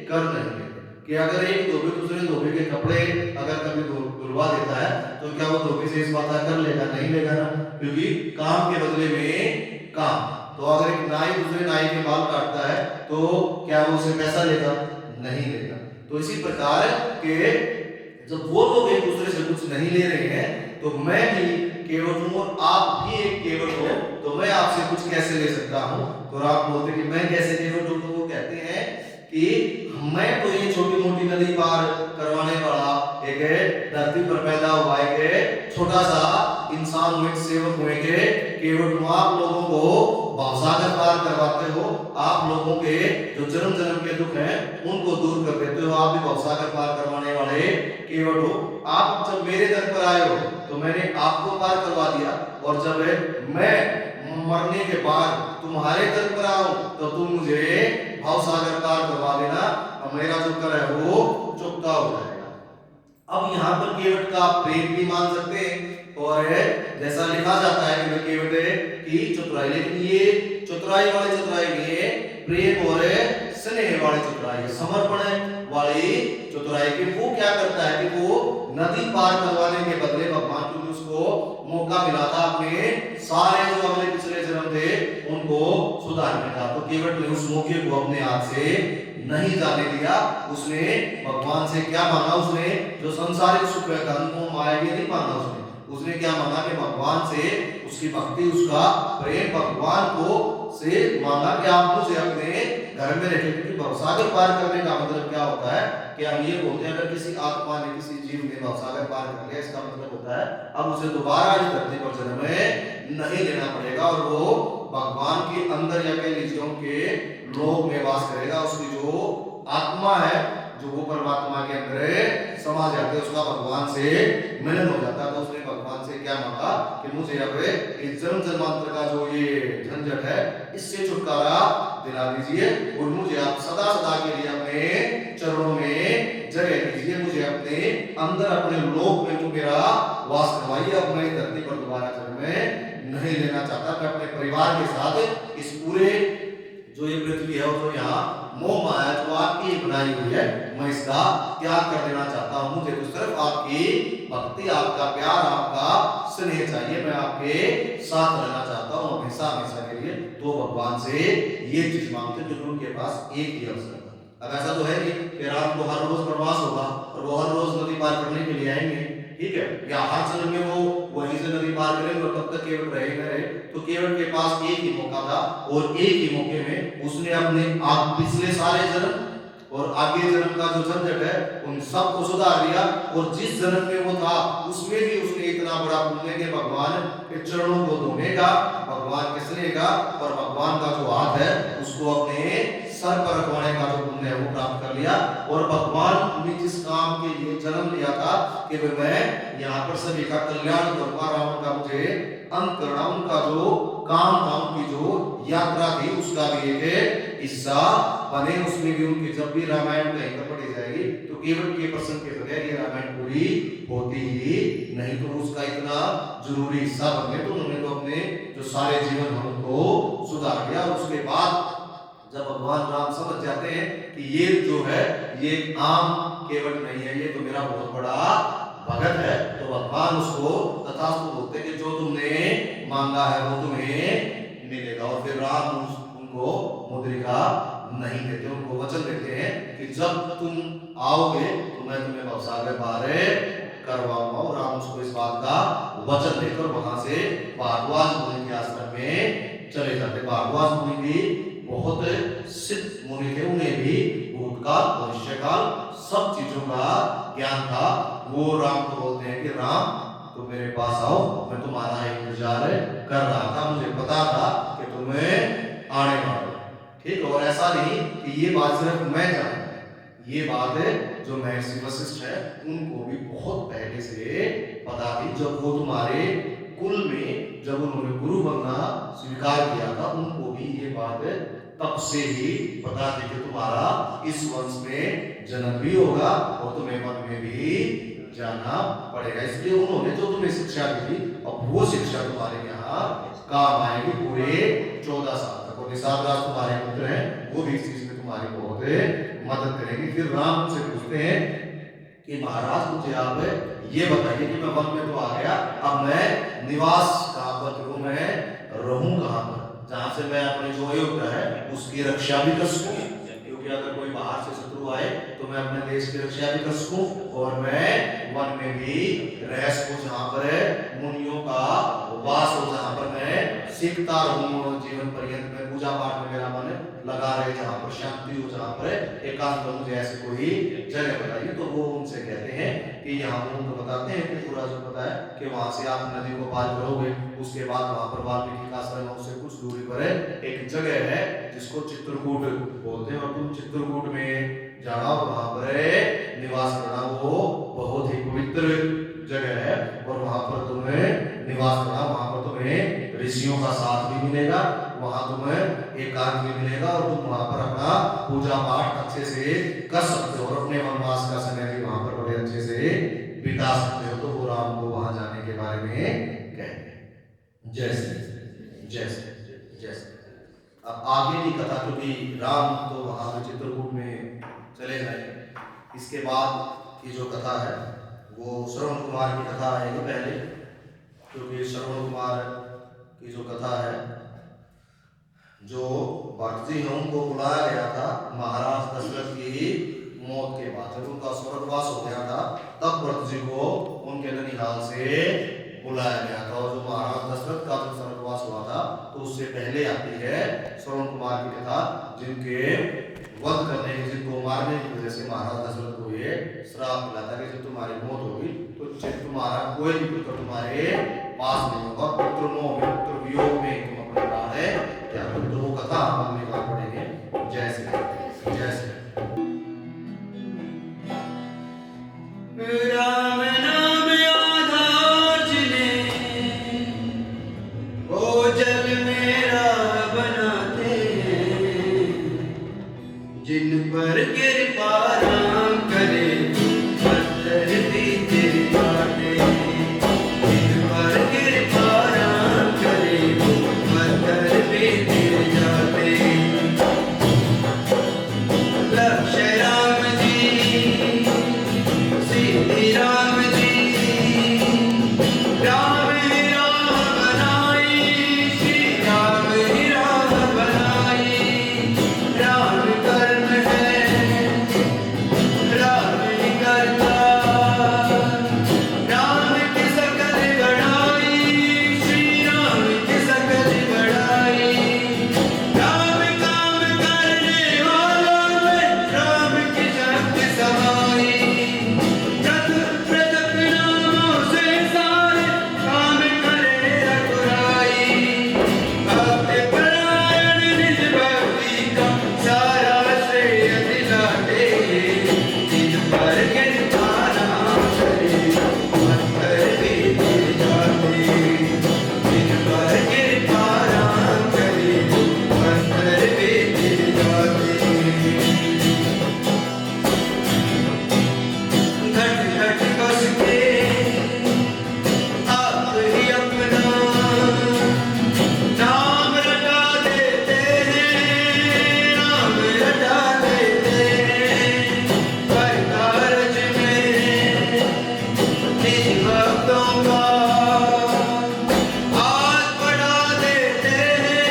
कर नहीं लेते। कि अगर एक धोबी दूसरे धोबी के कपड़े अगर कभी धुलवा देता है तो क्या वो धोबी से इस बात कर लेगा, नहीं लेगा ना, क्योंकि काम के बदले में काम। तो अगर एक नाई दूसरे नाई के बाल काटता है तो क्या वो उसे पैसा लेगा, नहीं लेगा। तो इसी प्रकार के जब वो लोग एक दूसरे से कुछ नहीं ले रहे हैं तो मैं भी केवट हूं और आप भी एक केवट हो, तो मैं आपसे कुछ कैसे ले सकता हूं। तो राम बोलते कि मैं कैसे केवट हूं। तो वो कहते हैं कि मैं तो ये छोटी मोटी नदी पार करवाने वाला एक धरती पर पैदा हुआ एक छोटा सा इंसान हुए, सेवक हुए के केवट हूं। आप लोगों को भवसागर पार करवाते हो, आप लोगों के जो जन्म जन्म के दुख हैं उनको दूर कर देते हो, आप भी भवसागर पार करवाने वाले केवट हो। आप जब मेरे दर पर आए हो तो मैंने आपको पार करवा दिया, और जब मैं मरने के बाद तुम्हारे दर पर आऊं तो तुम मुझे भवसागर पार करवा देना और मेरा जो कर है वो चुकता हो जाएगा। अब यहाँ पर केवट का प्रेम भी मान सकते हैं, और जैसा लिखा जाता है कि मैं केवट की चतुराई, लेकिन ये चतुराई वाली चतुराई नहीं है, प्रेम और स्नेह वाली चतुराई, समर्पण वाली चतुराई। की वो क्या करता है कि वो नदी पार करवाने के बदले भगवान, क्योंकि उसको मौका मिला था अपने सारे जो अगले पिछले जन्म थे उनको सुधारने का, तो केवट ने उस मौके को अपने हाथ से नहीं जाने दिया। उसने भगवान से क्या मांगा, उसने जो संसारिक सुख है धन को माया ये नहीं मांगा, उसने क्या मांगा कि भगवान से उसकी भक्ति, उसका प्रेम भगवान को से मांगा कि आप मुझे अपने घर में रखें। क्योंकि भवसागर पार करने का मतलब क्या होता है कि हम ये बोलते हैं अगर किसी आत्मा ने किसी जीव ने भवसागर पार कर लिया, इसका मतलब होता है अब उसे दोबारा इस धरती पर जन्म नहीं लेना पड़ेगा और वो भगवान के अंदर या कह लीजिए उनके लोक में वास करेगा। उसकी जो आत्मा है जो वो परमात्मा के अंदर समा जाते हैं, उसका भगवान से मिलन हो जाता है। तो उसने भगवान से क्या मांगा कि मुझे अब इस जन्म जन्मांतर का जो ये झंझट है इससे छुटकारा दिला दीजिए और मुझे आप सदा सदा के लिए अपने चरणों में जगह दीजिए, मुझे अपने अंदर अपने लोक में जो मेरा वास करवाइए। अब मैं धरती पर दोबारा जन्म नहीं लेना चाहता, मैं अपने परिवार के साथ इस पूरे जो ये पृथ्वी है और जो यहाँ मोह माया जो आपकी बनाई हुई है, मैं इसका त्याग कर देना चाहता हूँ। मुझे तो सिर्फ आपकी भक्ति, आपका प्यार, आपका स्नेह चाहिए। मैं आपके साथ रहना चाहता हूँ हमेशा हमेशा के लिए। तो भगवान से ये चीज मांगते क्योंकि उनके पास एक ही अवसर था। अब ऐसा तो है नहीं कि राम को हर रोज प्रवास होगा और वो हर रोज नदी पार करने के लिए आएंगे, ठीक है, या हर जन्म में वो वहीं से नदी पार करेंगे और तब तक केवट रहे न रहे। तो केवट के पास एक ही मौका था और एक ही मौके में उसने अपने आप पिछले सारे जन्म और आगे जन्म का जो झंझट है उन सब को सुधार लिया। और जिस जन्म में वो था उसमें भी उसने इतना बड़ा पुण्य के भगवान के चरणों को धोने का, भगवान के स्नेह का और भगवान का जो हाथ है उसको अपने सर पर रखवाने का जो पुण्य है वो प्राप्त कर लिया। और भगवान ने जिस काम के लिए जन्म लिया था कि मैं यहाँ पर सभी का कल्याण करूंगा, रावण का मुझे अंत करना, उनका जो काम था, उनकी जो यात्रा थी उसका भी एक हिस्सा बने। उसमें भी उनकी जब भी रामायण कहीं पर पढ़ी जाएगी तो केवट के प्रसंग के बगैर ये रामायण पूरी होती ही नहीं। तो उसका इतना जरूरी हिस्सा बने तो उन्होंने तो अपने जो सारे जीवन हम उनको सुधार दिया। और उसके बाद जब भगवान राम समझ जाते हैं कि ये जो है ये आम केवट नहीं है, ये तो मेरा बहुत बड़ा भगत है, तो भगवान उसको तथास्तु बोलते कि जो तुमने मांगा है वो तुम्हें मिलेगा। और फिर राम उनको मुद्रिका नहीं देते, उनको वचन देते हैं कि जब तुम आओगे तो मैं तुम्हें भवसागर पार करवाऊंगा। और राम उसको इस बात का वचन देकर वहां से भारद्वाज मुनि के आश्रम में चले जाते। भारद्वाज मुनि भी बहुत सिद्ध मुनि थे, उन्हें भी भूतकाल भविष्यकाल सब चीजों का ज्ञान था। वो राम को बोलते हैं कि राम तुम मेरे पास आओ, मैं तुम्हारा इंतजार कर रहा था, मुझे पता था कि तुम्हें आने वाले, ठीक। और ऐसा नहीं कि ये बात सिर्फ मैं जानता, ये बात जो महर्षि वशिष्ठ है उनको भी बहुत पहले से पता थी। जब वो तुम्हारे कुल में जब उन्होंने गुरु बनना स्वीकार किया था उनको भी ये बात तब से ही पता थी कि तुम्हारा इस वंश में जन्म भी होगा और तुम्हें वन में भी जाना पड़ेगा। इसलिए उन्होंने जो तुम्हें शिक्षा दी थी अब वो शिक्षा तुम्हारे यहाँ काम आएगी पूरे 14 साल तक। और निषाद राज तुम्हारे मित्र हैं, वो भी इस चीज में तुम्हारी बहुत मदद करेंगे। फिर राम से पूछते हैं कि महाराज मुझे आप ये बताइए कि मैं वन में तो आ गया, अब मैं निवास कहाँ पर करूं, मैं रहूं कहाँ पर, जहां से मैं अपने जो अयोध्या है उसकी रक्षा भी कर सकूं, क्योंकि अगर कोई बाहर से शत्रु आए तो मैं अपने देश की रक्षा भी कर सकूं और मैं वन में भी रह सकूं जहां पर मुनियों का वास हो, जहां पर मैं सीखता रहूं जीवन पर्यंत, में पूजा पाठ में मेरा मन लगा रहे, जहां पर शांति हो, जहां पर एकांत, मुझे ऐसे कोई जगह बताइए। तो वो उनसे कहते हैं कि यहाँ पर उनको बताते हैं कि पूरा जो पता है कि वहां से आप नदी को पार करोगे, उसके बाद वहां पर वाल्मीकि का आश्रम है, उससे कुछ दूरी पर एक जगह है जिसको चित्रकूट बोलते हैं, और तुम चित्रकूट में जाना, वहां पर निवास करना, वो बहुत ही पवित्र जगह है और वहां पर तुम्हें निवास करना, वहां पर तुम्हें ऋषियों का साथ भी मिलेगा, वहां तुम्हें एकांत भी मिलेगा और तुम वहां पर अपना पूजा पाठ अच्छे से कर सकते हो और अपने वनवास का समय भी वहां पर बड़े अच्छे से बिता सकते हो। तो वो राम को वहां जाने के बारे में कहते हैं। जैसे जैसे जैसे अब आगे की कथा, क्योंकि राम तो वहां पर चित्रकूट में चले जाएंगे, इसके बाद की जो कथा है वो श्रवण कुमार की कथा आएगी पहले, क्योंकि श्रवण कुमार की जो कथा है, जो भक्त जी हैं उनको बुलाया गया था महाराज दशरथ की मौत के बाद, जब उनका स्वर्गवास हो गया था तब भक्त जी को उनके ननिहाल से बुलाया गया था। और जो महाराज दशरथ का जो स्वर्गवास हुआ था तो उससे पहले आती है श्रवण कुमार की कथा, जिनके वध करने, जिनको मारने की वजह से महाराज दशरथ को ये श्राप मिला था कि जब तुम्हारी मौत होगी तो तुम्हारा कोई भी पुत्र तुम्हारे पास नहीं होगा, पुत्र मोह में, पुत्र वियोग में तुम अपने प्राण त्याग करो। तो वो कथा हम अगली बार पढ़ेंगे। जैसे जैसे राम नाम आधार जिले, वो जल मेरा बनाते हैं, जिन पर कृपा राम करे पत्थर भी गिर जाते, जिन पर कृपा राम करे पत्थर भी गिर जाते। राम जी राम ही राम बनाई, श्री राम ही राम बनाई। राम कर्म है राम ही करता, राम की सकल बड़ाई, श्री राम की सकल बड़ाई। राम काम करने वालों में राम की शक्ति समाई। प्रतप नामों से सारे काम करे रघुराई। भक्ति परायण निज भक्ति का सारा श्रेय दिलाते, जिन पर कृपा नाम करे पत्थर भी गिर जाते। जिन पर कृपा नाम करे पत्थर भी गिर जाते। घट घट बस के आप ही अपना नाम रटा देते हैं, नाम रटा देते हैं। पर कारज में निज भक्तों का हाथ बढ़ा देते हैं,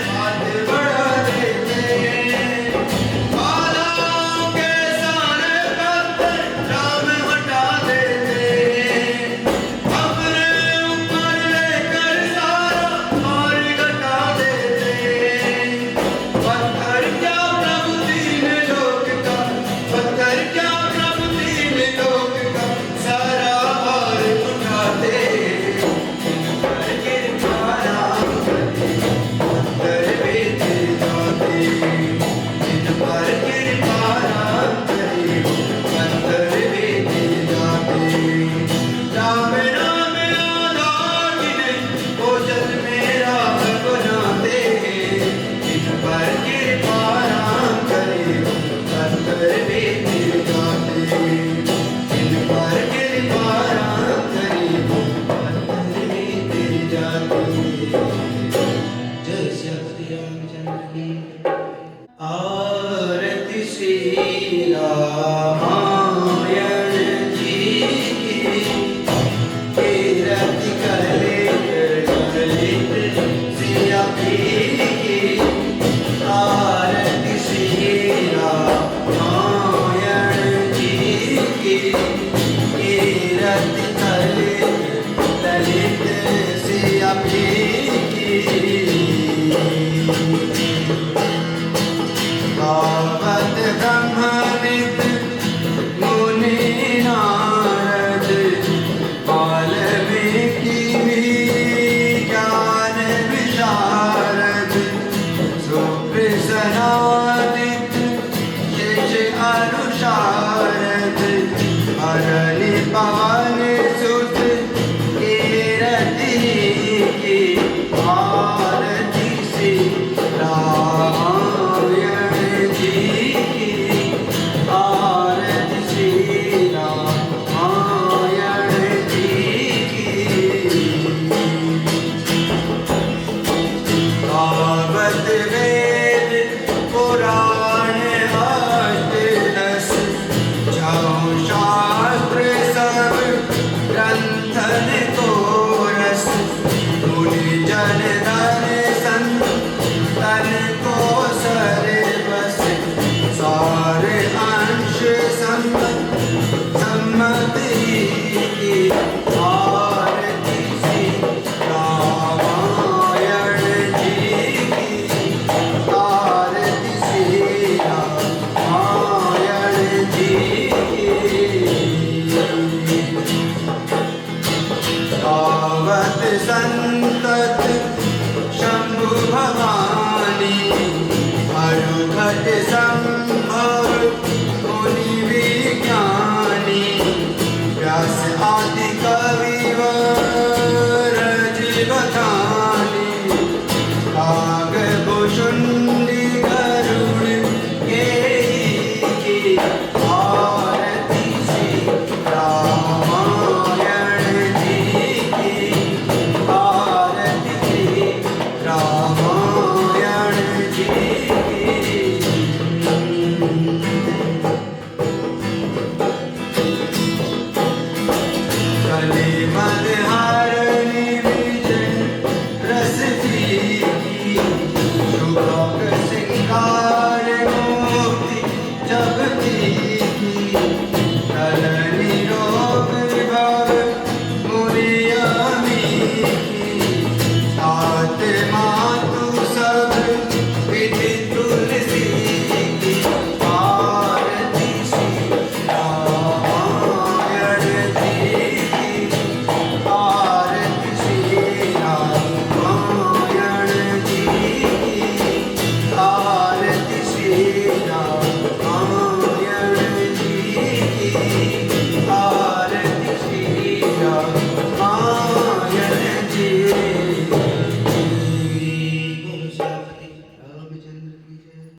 हाथ बढ़ा देते हैं। बाधाओं के सारे पत्थर राम हटा देते हैं। अपने ऊपर लेकर सारा और घटा देते हैं। पत्थर क्या प्रभु दीन लोक का, पत्थर क्या प्रभु दीन लोक का, सारा भार उठाते। जिन पर कृपा नाम करे पत्थर भी गिर जाते। जिन पर कृपा नाम करे पत्थर भी गिर जाते। राम नाम आधार जिन्हें वो जल में राम बनाते। जिन पर कृपा नाम करे पत्थर भी गिर जाते। जिन पर कृपा नाम करे पत्थर भी गिर जाते। जय श्री रामचंद्र की। आरती श्री रामायण जी की। कीरति कलित कलित सिया की। आरती श्री रामायण जी की। कीरति कलित कलित सिया की। गावत ब्रह्मनित मुनि नारद, वाल्मीकि ज्ञान विशारद। सुप्रसन्नादित शेष अनुशारद, हरनि पवन सुत कीरति की। आरती श्री रामायण जी की। आरती श्री रामायण जी की। गावत वेद पुराण अष्ट दस, छौ शास्त्र सब ग्रंथन को रस। मुनि जन धन संतन को सर बस, सारे अंश सम्मति की। आरती श्री रामायण जी की। आरती श्री रामायण जी की। गावत संतत शंभु भवानी, हरुघट संभव मुनि विज्ञानी। व्यास आदि कवि